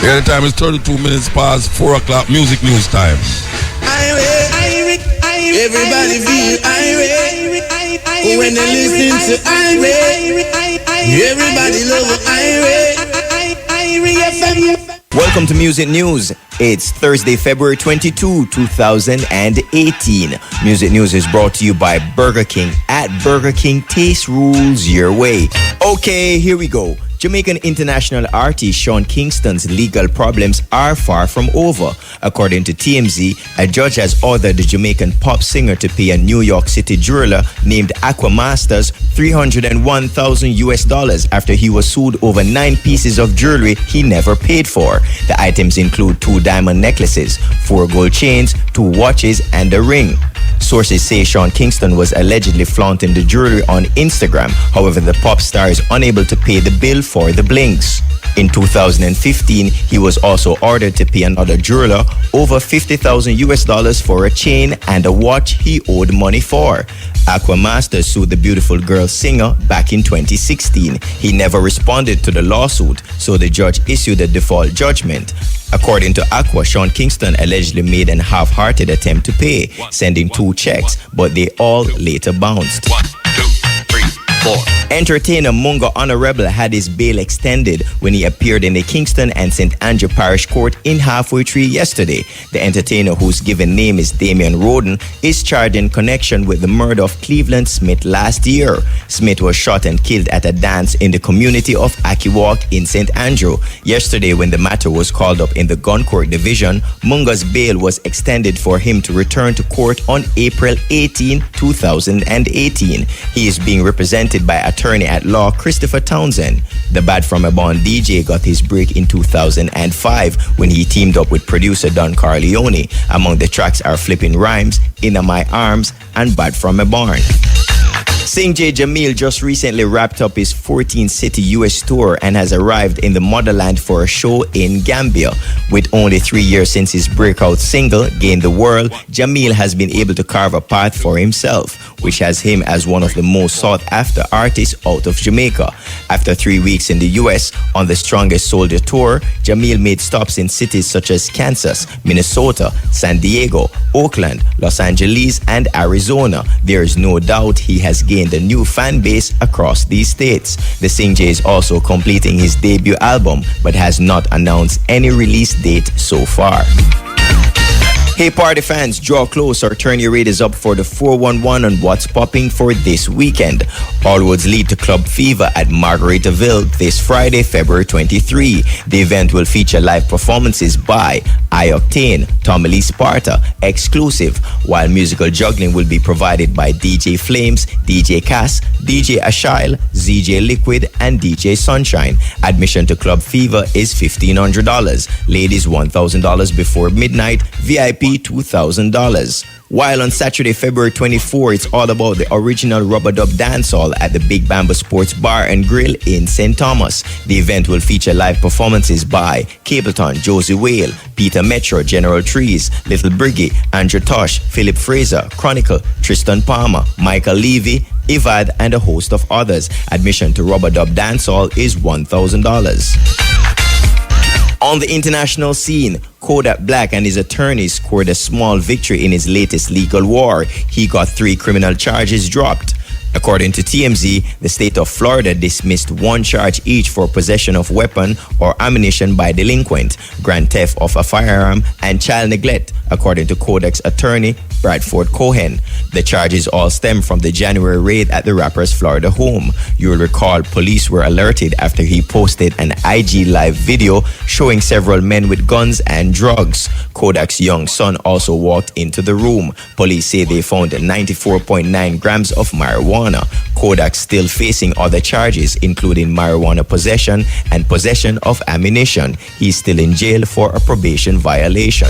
Yeah, the time is 32 minutes past 4 o'clock, music news time. Everybody feel irate when they listen to irate. Everybody love irate. Welcome to Music News. It's Thursday, February 22, 2018. Music News is brought to you by Burger King. At Burger King, taste rules your way. Okay, here we go. Jamaican international artist Sean Kingston's legal problems are far from over. According to TMZ, a judge has ordered the Jamaican pop singer to pay a New York City jeweler named Aquamasters $301,000 after he was sued over 9 pieces of jewelry he never paid for. The items include 2 diamond necklaces, 4 gold chains, 2 watches, and a ring. Sources say Sean Kingston was allegedly flaunting the jewelry on Instagram. However, the pop star is unable to pay the bill for the blinks. In 2015, he was also ordered to pay another jeweler over $50,000 for a chain and a watch he owed money for. Aqua Master sued the Beautiful Girl singer back in 2016. He never responded to the lawsuit, so the judge issued a default judgment. According to Aqua, Sean Kingston allegedly made an half-hearted attempt to pay, sending 2 checks, but they all later bounced. 1, 2, 3, 4. Entertainer Mungo Honorable had his bail extended when he appeared in the Kingston and St. Andrew Parish Court in Halfway Tree yesterday. The entertainer, whose given name is Damian Roden, is charged in connection with the murder of Cleveland Smith last year. Smith was shot and killed at a dance in the community of Akiwalk in St. Andrew. Yesterday, when the matter was called up in the Gun Court Division, Mungo's bail was extended for him to return to court on April 18, 2018. He is being represented by attorney at law Christopher Townsend. The Bad From A Bond DJ got his break in 2005 when he teamed up with producer Don Corleone. Among the tracks are Flippin' Rhymes, Inna My Arms, and Bad From A Barn. Sing J. Jamil just recently wrapped up his 14-city U.S. tour and has arrived in the motherland for a show in Gambia. With only 3 years since his breakout single, Gain the World, Jamil has been able to carve a path for himself, which has him as one of the most sought-after artists out of Jamaica. After 3 weeks in the U.S. on the Strongest Soldier tour, Jamil made stops in cities such as Kansas, Minnesota, San Diego, Oakland, Los Angeles, and Arizona. There is no doubt he has gained a new fan base across these states. The Sing J is also completing his debut album, but has not announced any release date so far. Hey party fans, draw close or turn your radars up for the 411 on what's popping for this weekend. All roads lead to Club Fever at Margaritaville this Friday, February 23. The event will feature live performances by iOctane, Tommy Lee Sparta, Exclusive, while musical juggling will be provided by DJ Flames, DJ Cass, DJ Ashile, ZJ Liquid, and DJ Sunshine. Admission to Club Fever is $1,500. Ladies $1,000 before midnight, VIP $2,000. While on Saturday, February 24, it's all about the original Rubber Dub Dancehall at the Big Bamboo Sports Bar and Grill in St. Thomas. The event will feature live performances by Capleton, Josie Whale, Peter Metro, General Trees, Little Briggy, Andrew Tosh, Philip Fraser, Chronicle, Tristan Palmer, Michael Levy, Ivad, and a host of others. Admission to Rubber Dub Dancehall is $1,000. On the international scene, Kodak Black and his attorneys scored a small victory in his latest legal war. He got 3 criminal charges dropped. According to TMZ, the state of Florida dismissed 1 charge each for possession of weapon or ammunition by delinquent, grand theft of a firearm, and child neglect, according to Kodak's attorney, Bradford Cohen. The charges all stem from the January raid at the rapper's Florida home. You'll recall police were alerted after he posted an IG live video showing several men with guns and drugs. Kodak's young son also walked into the room. Police say they found 94.9 grams of marijuana. Kodak's still facing other charges, including marijuana possession and possession of ammunition. He's still in jail for a probation violation.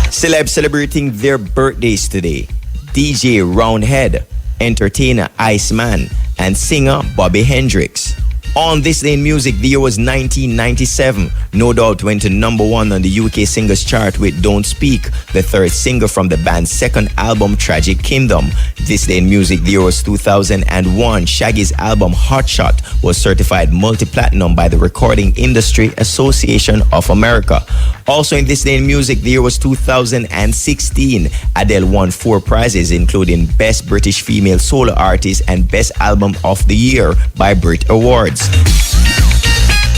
Celebs celebrating their birthdays today: DJ Roundhead, entertainer Iceman, and singer Bobby Hendrix. On This Day in Music, the year was 1997. No Doubt went to #1 on the UK Singles Chart with Don't Speak, the 3rd single from the band's 2nd album, Tragic Kingdom. This Day in Music, the year was 2001. Shaggy's album Hot Shot was certified multi-platinum by the Recording Industry Association of America. Also in This Day in Music, the year was 2016. Adele won 4 prizes, including Best British Female Solo Artist and Best Album of the Year by Brit Awards.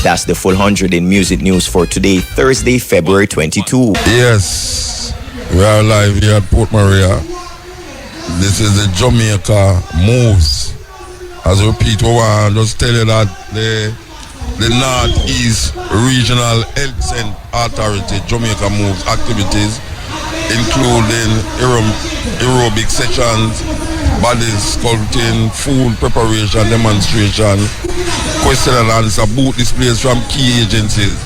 That's the full 100 in music news for today, Thursday, February 22. Yes, we are live here at Port Maria. This is the Jamaica Moves. As we repeat, we want to just tell you that the Northeast Regional Health Center Authority Jamaica Moves activities, including aerobic sessions, body sculpting, food preparation, demonstration, question and answer, booth displays from key agencies,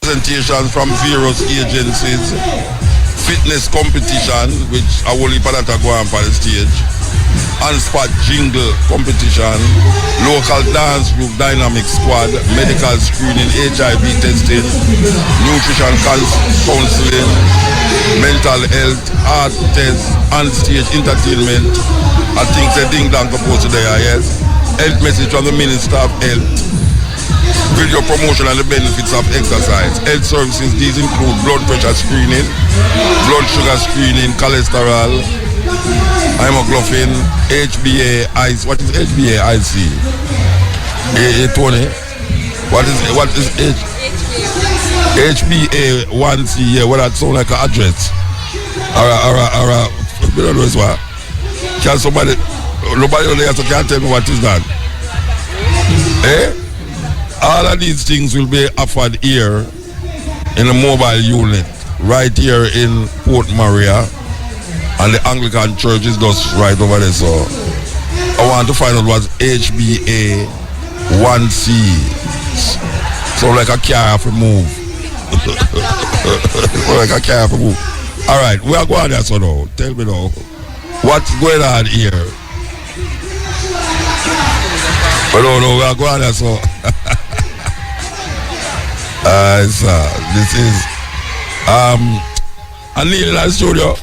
presentations from various agencies, fitness competition, which I will go on for the stage, on-spot jingle competition, local dance group dynamic squad, medical screening, HIV testing, nutrition counseling, mental health, art tests, on-stage entertainment. I think the ding dong proposed today, yes. Health message from the Minister of Health. Video promotion and the benefits of exercise. Health services, these include blood pressure screening, blood sugar screening, cholesterol, hemoglobin, HbA1c. What is HbA1c? Tony? What is HbA1c? Yeah, well, that sound like an address. You don't know this one. Can nobody on there can tell me what is that? All of these things will be offered here in a mobile unit, right here in Port Maria, and the Anglican Church is just right over there. So I want to find out what HbA1c. So like a car have to move. Like a car have to move. All right, we are going there. So now, tell me now, what's going on here? No, we are going there. So. This is Anil in the studio.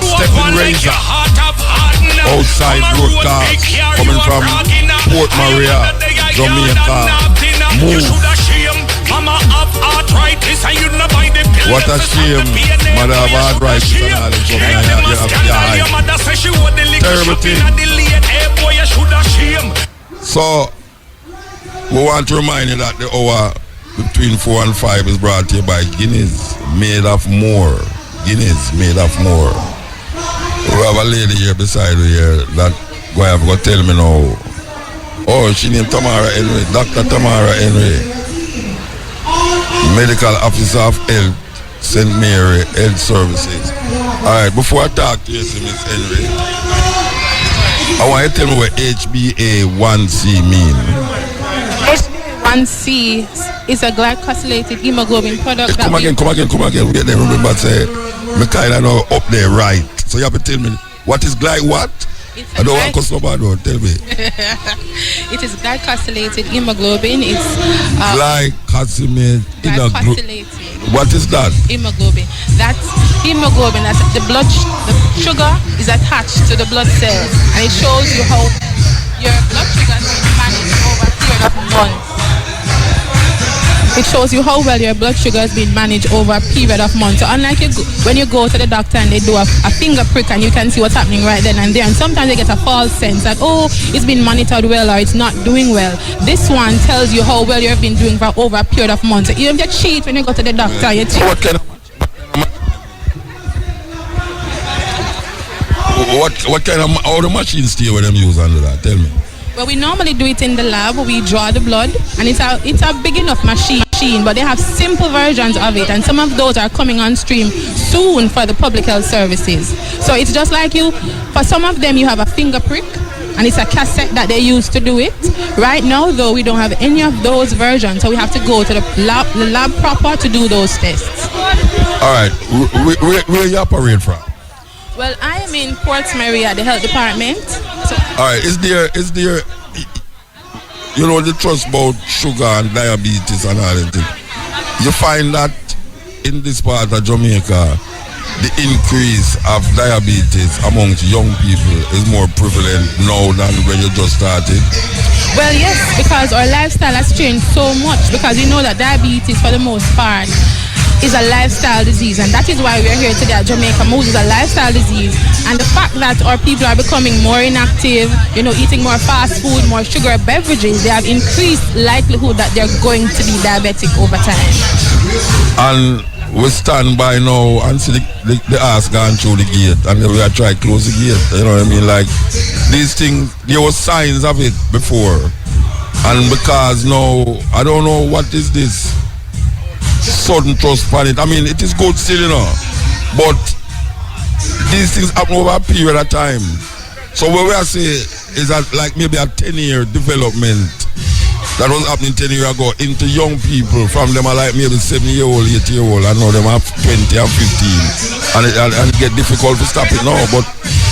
Steppin Razor outside broadcast coming from Port Maria, Jamaica. Move. What a shame. Mother have arthritis and all this. Terrible thing. So we want to remind you that the hour between 4 and 5 is brought to you by Guinness made of more. Guinness made of more. We have a lady here beside me here that go have to tell me now. Oh, she named Tamara Henry, Dr. Tamara Henry, Medical Officer of Health, St. Mary Health Services. Alright, before I talk to you, Miss Henry, I want you to tell me what HbA1c mean. HbA1c is a glycosylated hemoglobin product. Come again. We get them remember say me kinda know up there right. So you have to tell me what is what? I don't want customer though, tell me. It is glycosylated hemoglobin. It's glycosylated. What is that? Hemoglobin. That's hemoglobin. That's the sugar is attached to the blood cells, and it shows you how your blood sugar is managed over a period of months. It shows you how well your blood sugar has been managed over a period of months. So unlike when you go to the doctor and they do a finger prick and you can see what's happening right then and there, and sometimes they get a false sense that, oh, it's been monitored well or it's not doing well. This one tells you how well you've been doing for over a period of months. So even if you cheat when you go to the doctor, you cheat. What kind of how the machines do you them use under that? Tell me. Well, we normally do it in the lab. We draw the blood, and it's a big enough machine, but they have simple versions of it, and some of those are coming on stream soon for the public health services. So it's just like for some of them you have a finger prick, and it's a cassette that they use to do it. Right now, though, we don't have any of those versions, so we have to go to the lab proper to do those tests. All right, where you operate from? Well, I am in Port Maria at the health department. So all right, is there the trust about sugar and diabetes and all that thing? You find that in this part of Jamaica, the increase of diabetes amongst young people is more prevalent now than when you just started? Well, yes, because our lifestyle has changed so much, because you know that diabetes for the most part is a lifestyle disease, and that is why we are here today at Jamaica Moves. Is a lifestyle disease, and the fact that our people are becoming more inactive, eating more fast food, more sugar beverages, they have increased likelihood that they're going to be diabetic over time. And we stand by now and see the ass gone through the gate, and we are trying to close the gate. You know what I mean? Like these things, there were signs of it before, and because now I don't know what is this sudden trust on it. I mean, it is good still, but these things happen over a period of time. So what we are saying is that like maybe a 10-year development that was happening 10 years ago into young people, from them are like maybe 7-year-old, 8-year-old, and now them are 20 and 15, and it get difficult to stop it now. But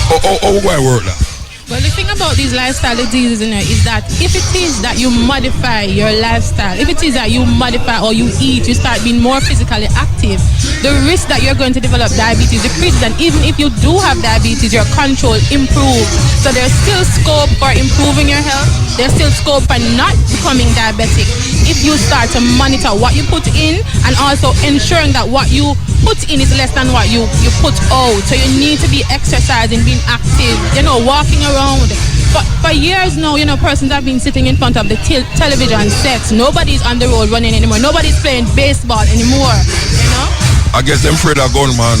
How do I work that? Well, the thing about these lifestyle diseases is that if it is that you modify your lifestyle, if it is that you modify or you eat, you start being more physically active, the risk that you're going to develop diabetes decreases. And even if you do have diabetes, your control improves. So there's still scope for improving your health. There's still scope for not becoming diabetic if you start to monitor what you put in and also ensuring that what you put in is less than what you put out. So you need to be exercising, being active, walking around. But for years now, persons have been sitting in front of the television sets. Nobody's on the road running anymore. Nobody's playing baseball anymore, I guess them afraid of gunman.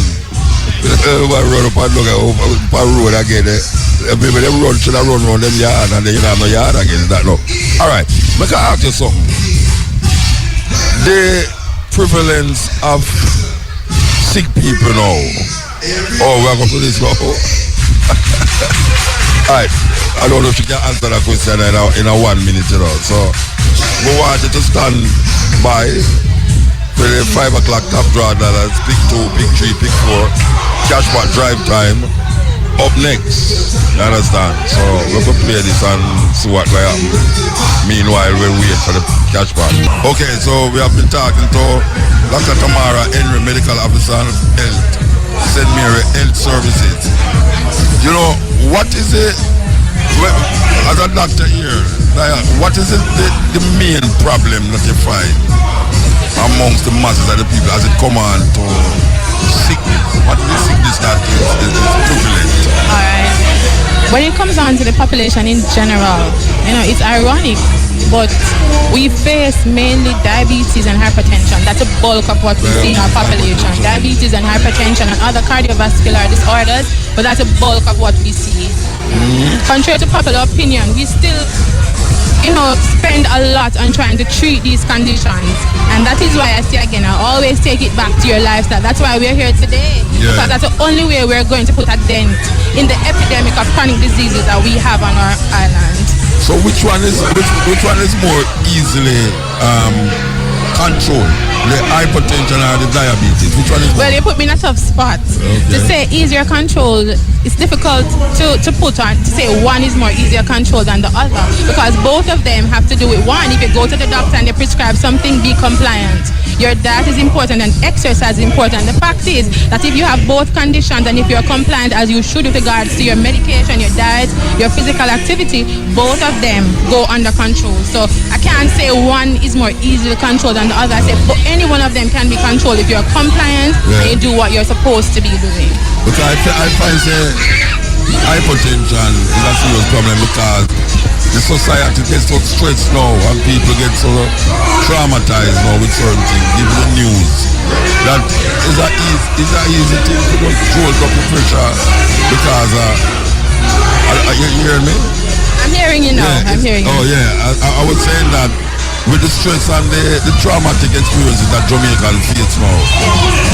Everybody run up and look at road again. Maybe them should have run around them yard and then you have no yard again. Is that no? Alright, I can ask you something. The prevalence of sick people now. Oh, we're going to this now. Alright, I don't know if you can answer that question in a 1 minute, So, we want you to stand by for the 5 o'clock top draw dollars, pick 2, pick 3, pick 4, cash back drive time. Up next, you understand? So we can play this and see what will happen. Meanwhile, we wait for the cash back. Okay, so we have been talking to Dr. Tamara Henry, Medical Officer of Health, St. Mary Health Services. What is it, as a doctor here, what is it the main problem that you find amongst the masses of the people as it come on to sickness? What is the sickness that is prevalent? Alright. When it comes on to the population in general, it's ironic, but we face mainly diabetes and hypertension. That's a bulk of what we see in our population. Diabetes and hypertension and other cardiovascular disorders, but that's a bulk of what we see. Contrary to popular opinion, we still spend a lot on trying to treat these conditions. And that is why I say again, I always take it back to your lifestyle. That's why we're here today. Yeah. Because that's the only way we're going to put a dent in the epidemic of chronic diseases that we have on our island. So which one is more easily controlled? The hypertension or the diabetes? Which one is more? Well, you put me in a tough spot. Okay. To say easier controlled, it's difficult to put on, to say one is more easier controlled than the other, because both of them have to do with one. If you go to the doctor and they prescribe something, be compliant. Your diet is important and exercise is important. The fact is that if you have both conditions and if you're compliant as you should with regards to your medication, your diet, your physical activity, both of them go under control. So I can't say one is more easily controlled than the other. I say any one of them can be controlled if you're compliant and you do what you're supposed to be doing. But I find hypertension is a serious problem because the society gets so stressed now and people get so traumatized now with certain things, given the news. That is a easy thing to control up the pressure because you hearing me? I'm hearing you now. Yeah, I'm hearing you. Oh yeah, I was saying that with the stress and the traumatic experiences that Jamaican face now,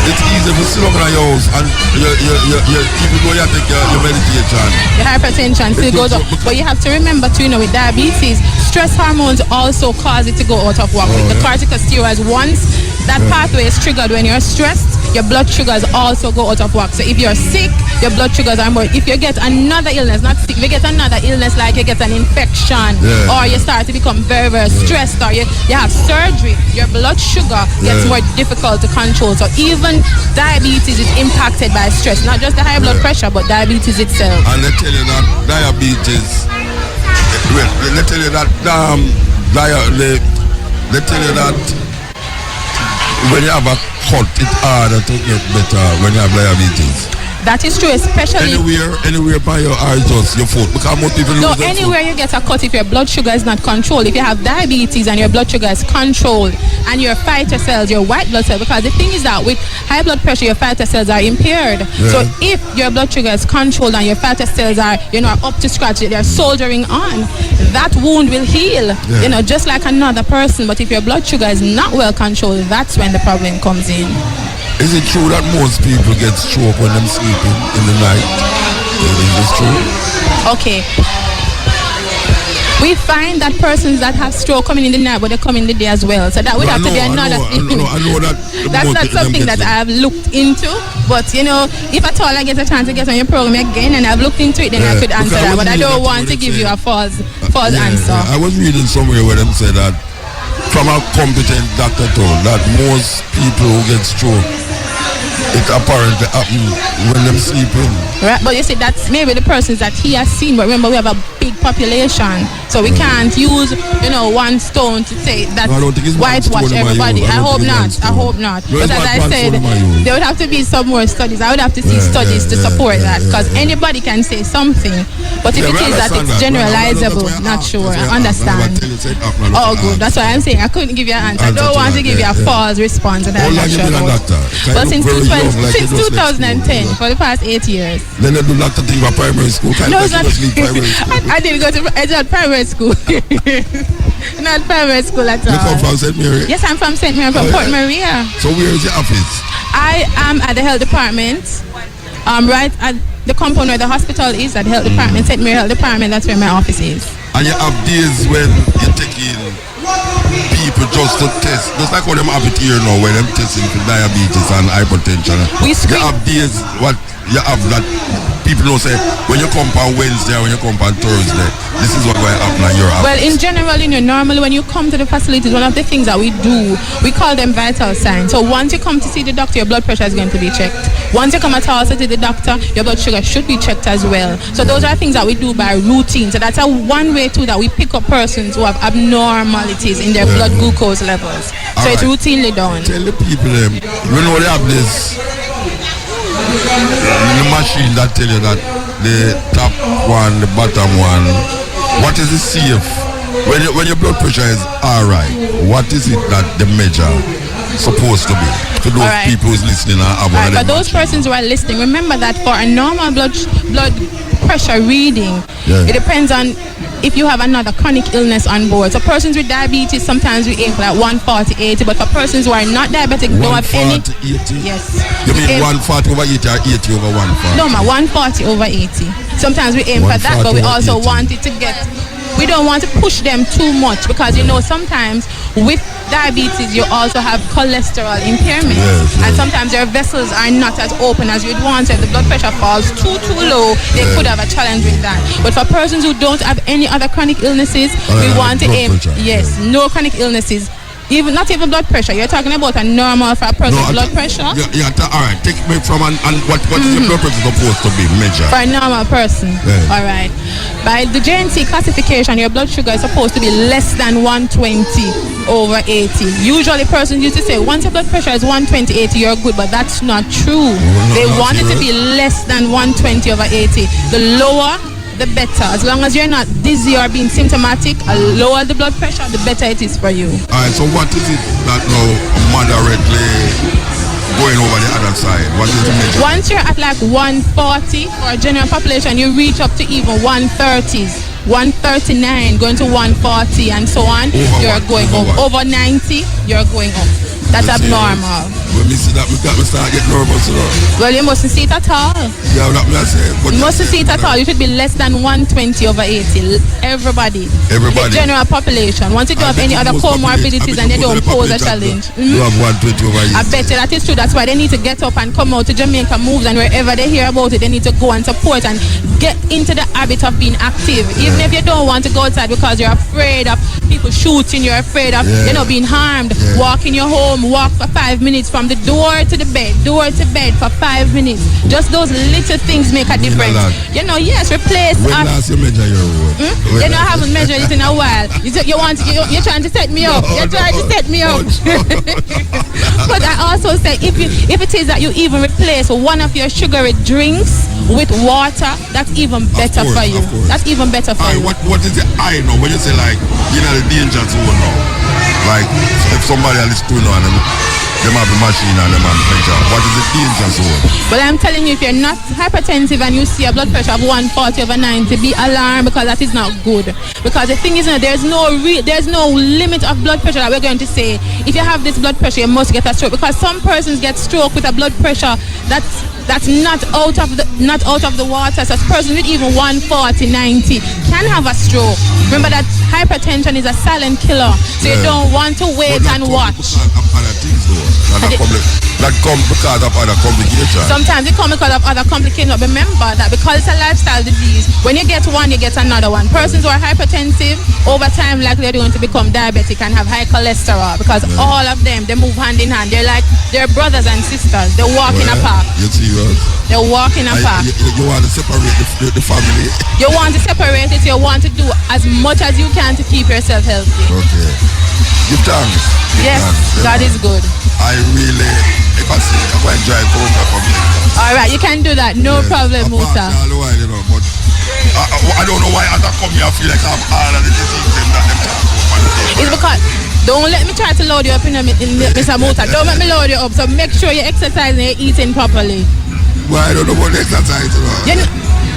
it's easy to sit up in your house and even though you take your medication, the hypertension still goes up. But you have to remember too, with diabetes, stress hormones also cause it to go out of whack. The corticosteroids, once that pathway is triggered when you're stressed, your blood sugars also go out of whack. So if you're sick, your blood sugars are more. If you get another illness, not sick, if you get another illness like you get an infection or you start to become very, very stressed or you have surgery, your blood sugar gets more difficult to control. So even diabetes is impacted by stress, not just the high blood pressure, but diabetes itself. And they tell you that diabetes, they tell you that they tell you that when you have a cut, it's harder to get better when you have diabetes. That is true, especially anywhere by your eyes, just your foot. Because most people no, anywhere you get a cut if your blood sugar is not controlled. If you have diabetes and your blood sugar is controlled and your fighter cells, your white blood cells, because the thing is that with high blood pressure, your fighter cells are impaired. Yeah. So if your blood sugar is controlled and your fighter cells are, up to scratch, they're soldiering on, that wound will heal, just like another person. But if your blood sugar is not well controlled, that's when the problem comes in. Is it true that most people get stroke when they're sleeping in the night? Is this true? Okay. We find that persons that have stroke coming in the night, but they come in the day as well. So that would have to be another thing. I know that. That's not something that I have looked into. But you know, if at all I get a chance to get on your program again and I've looked into it, then I could answer that. But I don't want to give you a false answer. I was reading somewhere where them said that from a competent doctor told that most people who get stroke, it apparently happens when them sleeping. Right, but you see, that's maybe the persons that he has seen. But remember, we have a big population, so we can't use, one stone to say that whitewash everybody. I hope not. But as I said, there would have to be some more studies. I would have to see studies to support that, because anybody can say something. But if it is that it's generalizable, not sure. I understand. Oh, good. That's why I'm saying I couldn't give you an answer. I don't want to give you a false response, and I'm not sure about. But since 2010, for the past 8 years. Then they do doctor thing about primary school. No, it's not. I didn't go to primary school. Not primary school at all. You come from St. Mary? Yes, I'm from St. Mary, from Port Maria. So where is your office? I am at the health department. Right at the compound where the hospital is, at the health department, St. Mary Health Department. That's where my office is. And you have days when you're taking people just to test, just like what them have it here now, where them testing for diabetes and hypertension. You have days what you have that people don't say when you come on Wednesday or when you come on Thursday, this is what will happen in your office. Well, in general, normally when you come to the facilities, one of the things that we do, we call them vital signs. So once you come to see the doctor, your blood pressure is going to be checked. Once you come at all to see the doctor, your blood sugar should be checked as well. So those are things that we do by routine. So that's one way too that we pick up persons who have abnormalities in their blood glucose levels. So it's routinely done. Tell the people they have this the machine that tell you that the top one, the bottom one, what is the safe? When your blood pressure is alright, what is it that the measure supposed to be? To those people who's listening and for those persons who are listening, remember that for a normal blood pressure reading, it depends on if you have another chronic illness on board. So persons with diabetes, sometimes we aim for like 140/80, but for persons who are not diabetic, don't have any. 140/80? Yes. You mean 140/80 or 80/140? No, 140/80. Sometimes we aim for that, but we also want it to get. We don't want to push them too much, because sometimes with diabetes you also have cholesterol impairment, and sometimes your vessels are not as open as you'd want. So if the blood pressure falls too low, they could have a challenge with that. But for persons who don't have any other chronic illnesses, we want to aim no chronic illnesses. Not even blood pressure. You're talking about a normal for a person's blood pressure? All right. Take me from and what is your blood pressure supposed to be measured? For a normal person. All right. By the JNC classification, your blood sugar is supposed to be less than 120/80. Usually persons used to say, once your blood pressure is 120/80, you're good, but that's not true. They want it to be less than 120/80. The lower, the better. As long as you're not dizzy or being symptomatic, lower the blood pressure, the better it is for you. Alright, so what is it that now moderately going over the other side? What is the measure? Once you're at like 140 for a general population, you reach up to even 130s. 139 going to 140 and so on. You're going up. Over 90, you're going up. That's abnormal. When me see that, we start getting nervous. Well, you mustn't see it at all. Yeah, that me I say. You mustn't see it at all. You should be less than 120/80. Everybody. The general population. Once you don't have any other comorbidities and they don't pose a challenge. You have 120/80. I bet you that is true. That's why they need to get up and come out to Jamaica Moves, and wherever they hear about it, they need to go and support and get into the habit of being active. Even if you don't want to go outside because you're afraid of people shooting, you're afraid of being harmed. Walk in your home, walk for 5 minutes from the door to the bed, door to bed for 5 minutes. Just those little things make a difference. Replace. When last you measure your road? I haven't measured it in a while. You're trying to set me up. You're trying to set me up. But I also say if it is that you even replace one of your sugary drinks with water, that's even better for you. That's even better for you. What is the I know when you say like the danger zone now? Like if somebody is doing on them have the machine and them have the pressure. What is the danger zone? Well, I'm telling you, if you're not hypertensive and you see a blood pressure of 140/90, be alarmed, because that is not good. Because the thing is, there's no limit of blood pressure that we're going to say, if you have this blood pressure, you must get a stroke. Because some persons get stroke with a blood pressure that that's not out of the water. So a person with even 140/90 can have a stroke. Remember that hypertension is a silent killer. So you don't want to wait and watch. That comes because of other complications. Sometimes it comes because of other complications. But remember that because it's a lifestyle disease, when you get one, you get another one. Persons who are hypertensive, over time, likely they're going to become diabetic and have high cholesterol because all of them, they move hand in hand. They're brothers and sisters. They walk in a park. You see, they walk in a park. You want to separate the family. You want to separate it. You want to do as much as you can to keep yourself healthy. Okay. Give thanks. Yes, God is good. I really, if I see, I'm going to enjoy it. All right, you can do that. No problem, Musa. But I don't know why as I come here I feel like I'm all of the disease them that them talk about. It's because don't let me try to load you up in Mr. Musa. Don't let me load you up. So make sure you exercise and you're eating properly. Well, I don't know about the exercise.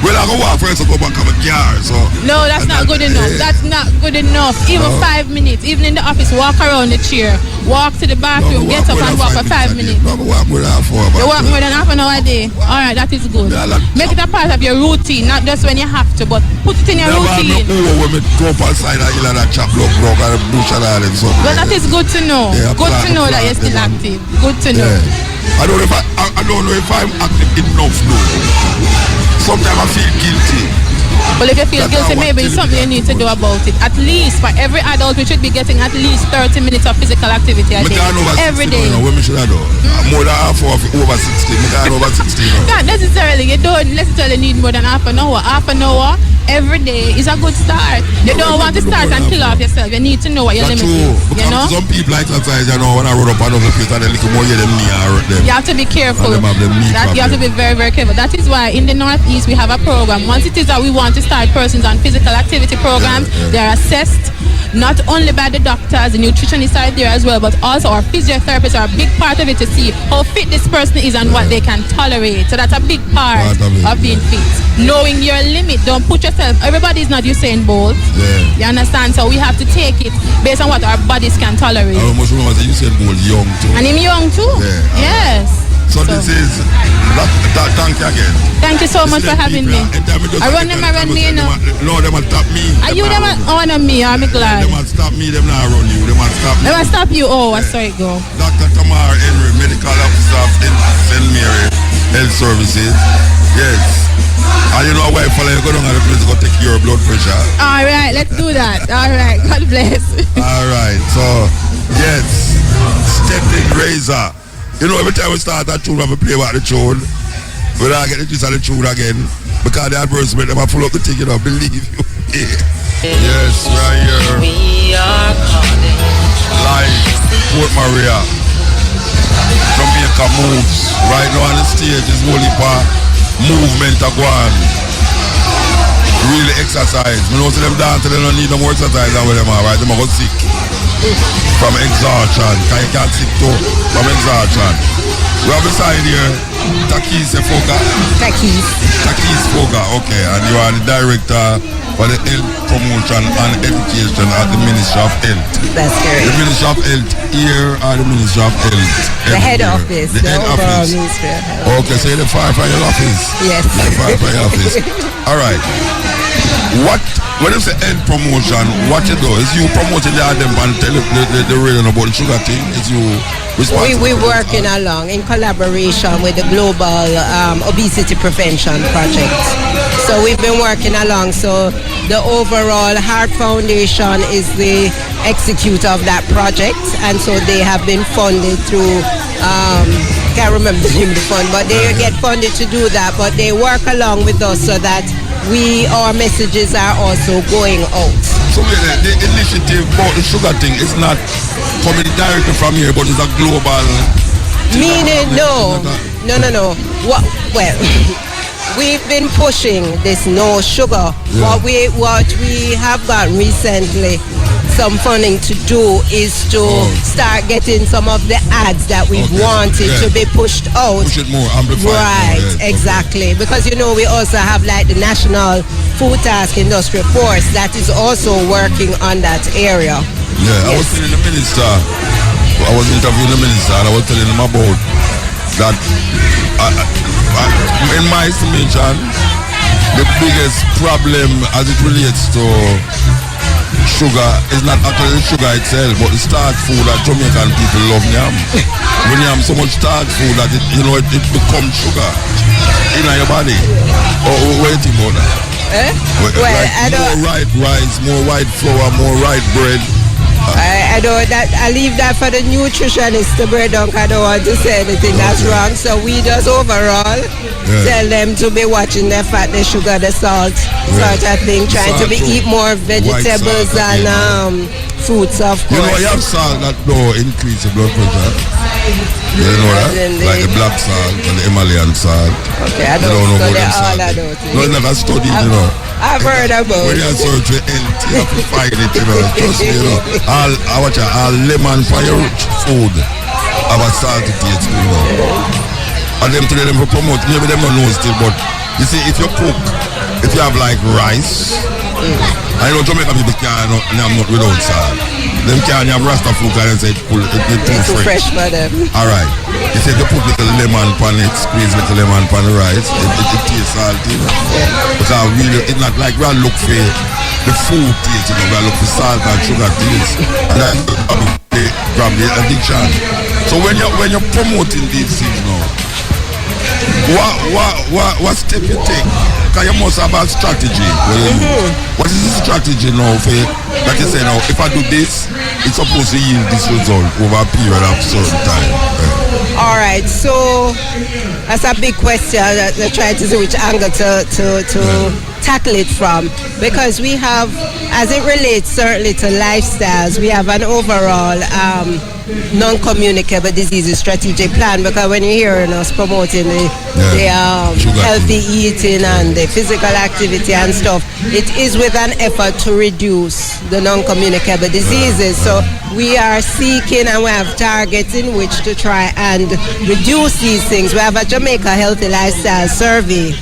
Well, I go walk first and go back on my car, so... No, that's not good enough. That's not good enough. Even 5 minutes. Even in the office, walk around the chair. Walk to the bathroom, get up and walk for 5 minutes. No, I walk more than half an hour. You walk more than half an hour a day. All right, that is good. Make it a part of your routine, not just when you have to, but put it in your routine. When we go up outside and you that chop block and bush and all them something. Well, that is good to know. Good to know that you're still active. Good to know. I don't know if I'm active enough now. Sometimes I feel guilty. Well, if you feel guilty, maybe it's something you need to do about it. At least for every adult, we should be getting at least 30 minutes of physical activity a day. Every day. What should I do? More than half hour over 60. Over 60. Not necessarily. You don't necessarily need more than half an hour. Half an hour every day is a good start. You don't want to start and kill off yourself. You need to know what your limit is. You know? Some people exercise, when I run up another place and a little more, them knee hurt them. You have to be careful. You have to be very, very careful. That is why in the Northeast we have a program. Once it is that we want to start persons on physical activity programs, they are assessed not only by the doctors, the nutritionists are there as well, but also our physiotherapists are a big part of it to see how fit this person is and what they can tolerate. So that's a big part of being fit. Knowing your limit, don't put yourself, everybody is not Usain Bolt. You understand? So we have to take it based on what our bodies can tolerate. I almost remember that Usain Bolt young too. And him young too? Yes. So this is, thank you again. Thank you so much for having me. I run them around me, you know. No, they must stop me. Are you them honor me? I'm glad. They must stop me, them not run you. They must stop me. They must stop you. Oh, I saw it go. Dr. Tamar Henry, medical officer of St. Mary Health Services. Yes. And you know why you go down to the place to go take your blood pressure. All right, let's do that. All right, God bless. All right, so, yes. Steppin Razor. You know, every time we start that tune, we play about the tune. We don't get the gist of the tune again. Because the advertisement, they pull up the thing, you know, believe you. Yes, right here. We are calling. Live, Fort Maria. Jamaica moves. Right now on the stage is Holy Park. Movement to go on. Really exercise. You know, see them dance, they don't need no more exercise than what them are, right? They go sick. From exhaustion. Because you can't sit too. From exhaustion. We have beside here Takis Foga. Takis Foga, okay. And you are the director for the health promotion and education at the Ministry of Health. That's correct. The Ministry of Health here or the Ministry of Health? The head office. The head office. Ministry of Health. Okay, so you're the firefighter office. Yes. The firefighter office. All right. When you say health promotion, what you do is you promoting the item and tell the reason about the sugar thing. Is you responsible? We're working along in collaboration with the Global Obesity Prevention Project. So we've been working along. So the overall Heart Foundation is the executor of that project, and so they have been funded through. Can't remember the name of the fund, but they get funded to do that. But they work along with us so that our messages are also going out. So the initiative about the sugar thing is not coming directly from here, but it's a global. Meaning, no. Well, we've been pushing this no sugar. Yeah. What we have got recently, some funding to do is to start getting some of the ads that we've wanted to be pushed out. Push it more, amplify. Right, exactly. Because we also have like the National Food Task Industrial Force that is also working on that area. Yeah, I was telling the minister, I was interviewing the minister and I was telling him about that In my estimation, the biggest problem as it relates to sugar is not actually the sugar itself, but the starch food that Jamaican people love yam. When you have so much starch food that it becomes sugar in your body. What do you think about that? More white rice, more white flour, more white bread. I don't that I leave that for the nutritionist to break down. I don't want to say anything that's wrong. So we just overall tell them to be watching their fat, the sugar, the salt, sort of thing. Trying to eat more vegetables and fruits, of course. You know, you have salt that increase the blood pressure. You know that? Like the black salt and the Himalayan salt. Okay, I don't know about all of those. No, it's not a study, you know. I've heard about when you're search for health, you have to find it, you know. Trust me, you know. All lemon for your food have a salty taste, you know. And them today, them for promote, maybe them don't know still, but you see, if you cook, if you have like rice, I know Jamaican people can't have not without salt. Them can't have Rasta food and say it's too fresh for them. Alright. You say you put little lemon on it, squeeze little lemon on the rice, it tastes salty. Because really, it's not like we look for the food taste, you know, we look for salt and sugar taste. And that's from the addiction. So when you're promoting these things now, what step you take? Because you must have a strategy. What is the strategy now for that you say now, if I do this, it's supposed to yield this result over a period of certain time? All right, so that's a big question that they're trying to see which angle to tackle it from, because we have, as it relates certainly to lifestyles, we have an overall non-communicable diseases strategic plan, because when you hear us promoting the healthy eating and the physical activity and stuff, it is with an effort to reduce the non-communicable diseases. So we are seeking and we have targets in which to try and reduce these things. We have a Jamaica Healthy Lifestyle Survey.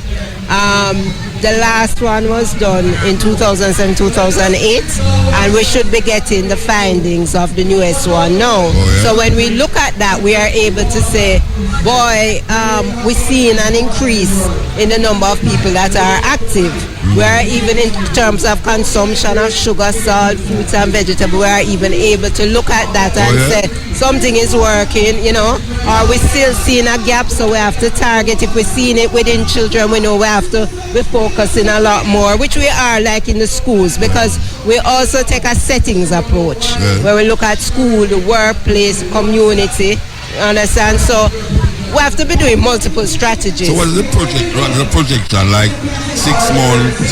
The last one was done in 2007-2008, and we should be getting the findings of the newest one now. So when we look at that, we are able to say, boy, we're seeing an increase in the number of people that are active. Where even in terms of consumption of sugar, salt, fruits and vegetables, we are even able to look at that and say something is working, you know, or we're still seeing a gap, so we have to target. If we're seeing it within children, we know we have to be focusing a lot more, which we are, like in the schools, because we also take a settings approach where we look at school, the workplace, community, you understand? So we have to be doing multiple strategies. So what is the project? What is the projection? Like 6 months,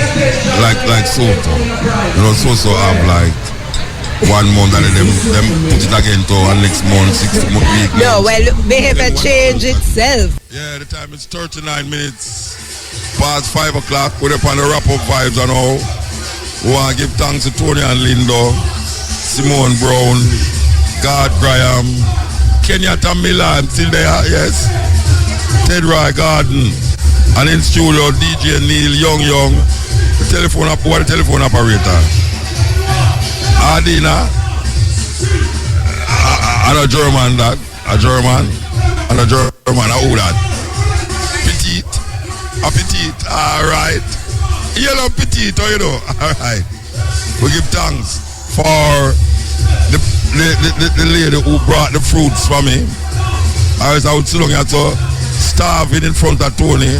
like so, you know, so have like 1 month and then them put it again to next month, 6 weeks. No, well, behavior change itself. Yeah, the time is 39 minutes past 5 o'clock. We're up on the wrap-up vibes and all. We want to give thanks to Tony and Lindo, Simone Brown, God Graham, Kenyatta Milan, still there, yes. Ted Roy Garden, and in studio DJ Neil Young, the telephone operator. Adina, and a German that, a German, who that? Petite, alright. Yellow petite, you know, alright. We give thanks for the lady who brought the fruits for me. I was out so long so starving in front of Tony,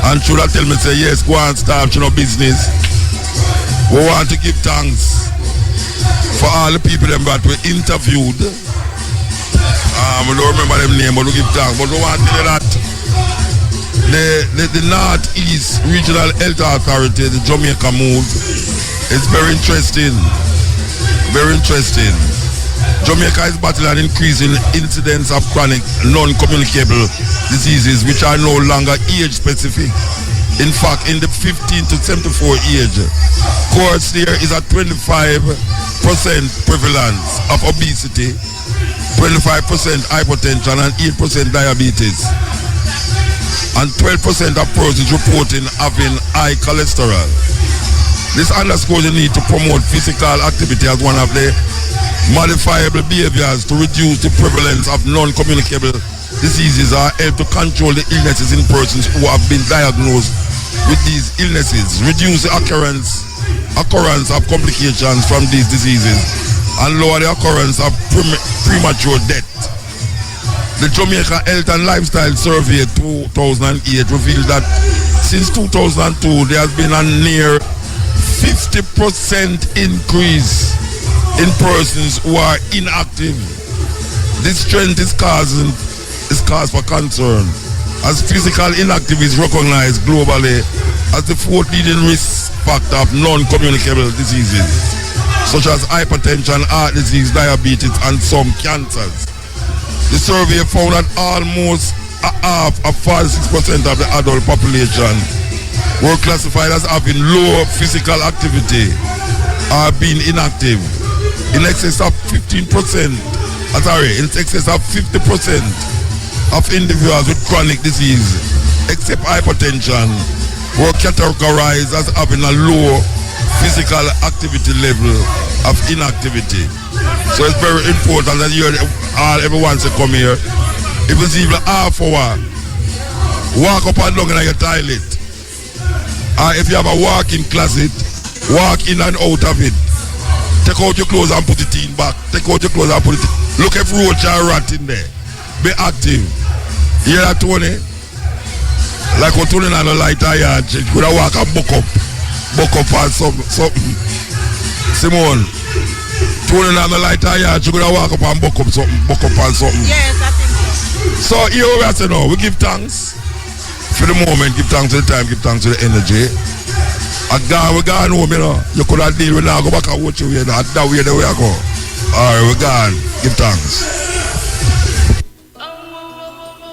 and should have tell me say yes, go and starve, you know, business. We want to give thanks for all the people them that we interviewed. We don't remember them name, but we give thanks. But we want to tell you that the Northeast Regional Health Authority, the Jamaica Move, is very interesting. Very interesting. Jamaica is battling an increase in incidence of chronic non-communicable diseases which are no longer age-specific. In fact, in the 15 to 74 age cohorts, there is a 25% prevalence of obesity, 25% hypertension, and 8% diabetes. And 12% of persons reporting having high cholesterol. This underscores the need to promote physical activity as one of the modifiable behaviors to reduce the prevalence of non-communicable diseases are help to control the illnesses in persons who have been diagnosed with these illnesses, reduce the occurrence of complications from these diseases, and lower the occurrence of premature death. The Jamaica Health and Lifestyle Survey 2008 revealed that since 2002 there has been a near 50% increase in persons who are inactive. This trend is cause for concern, as physical inactivity is recognized globally as the fourth leading risk factor of non-communicable diseases such as hypertension, heart disease, diabetes, and some cancers. The survey found that almost half of 46% of the adult population were classified as having low physical activity or being inactive. In excess of 50% of individuals with chronic disease, except hypertension, were categorized as having a low physical activity level of inactivity. So it's very important that everyone should come here. If it's even half hour, walk up and down in your toilet. If you have a walk-in closet, walk in and out of it. Take out your clothes and put it in back. Take out your clothes and put it in. Look if roach or rat in there. Be active. You hear that, Tony? Like what Tony on a lighter yard, she could have walk and buck up on something. Simone, Tony on the lighter yard, she could have walk up and buck up on something. Yes, I think so. So here we are saying now, we give thanks for the moment, give thanks to the time, give thanks to the energy. We gone home, you know. You could have deal with now, go back and watch you, you know. That way the way I go. Alright, we gone. Give thanks.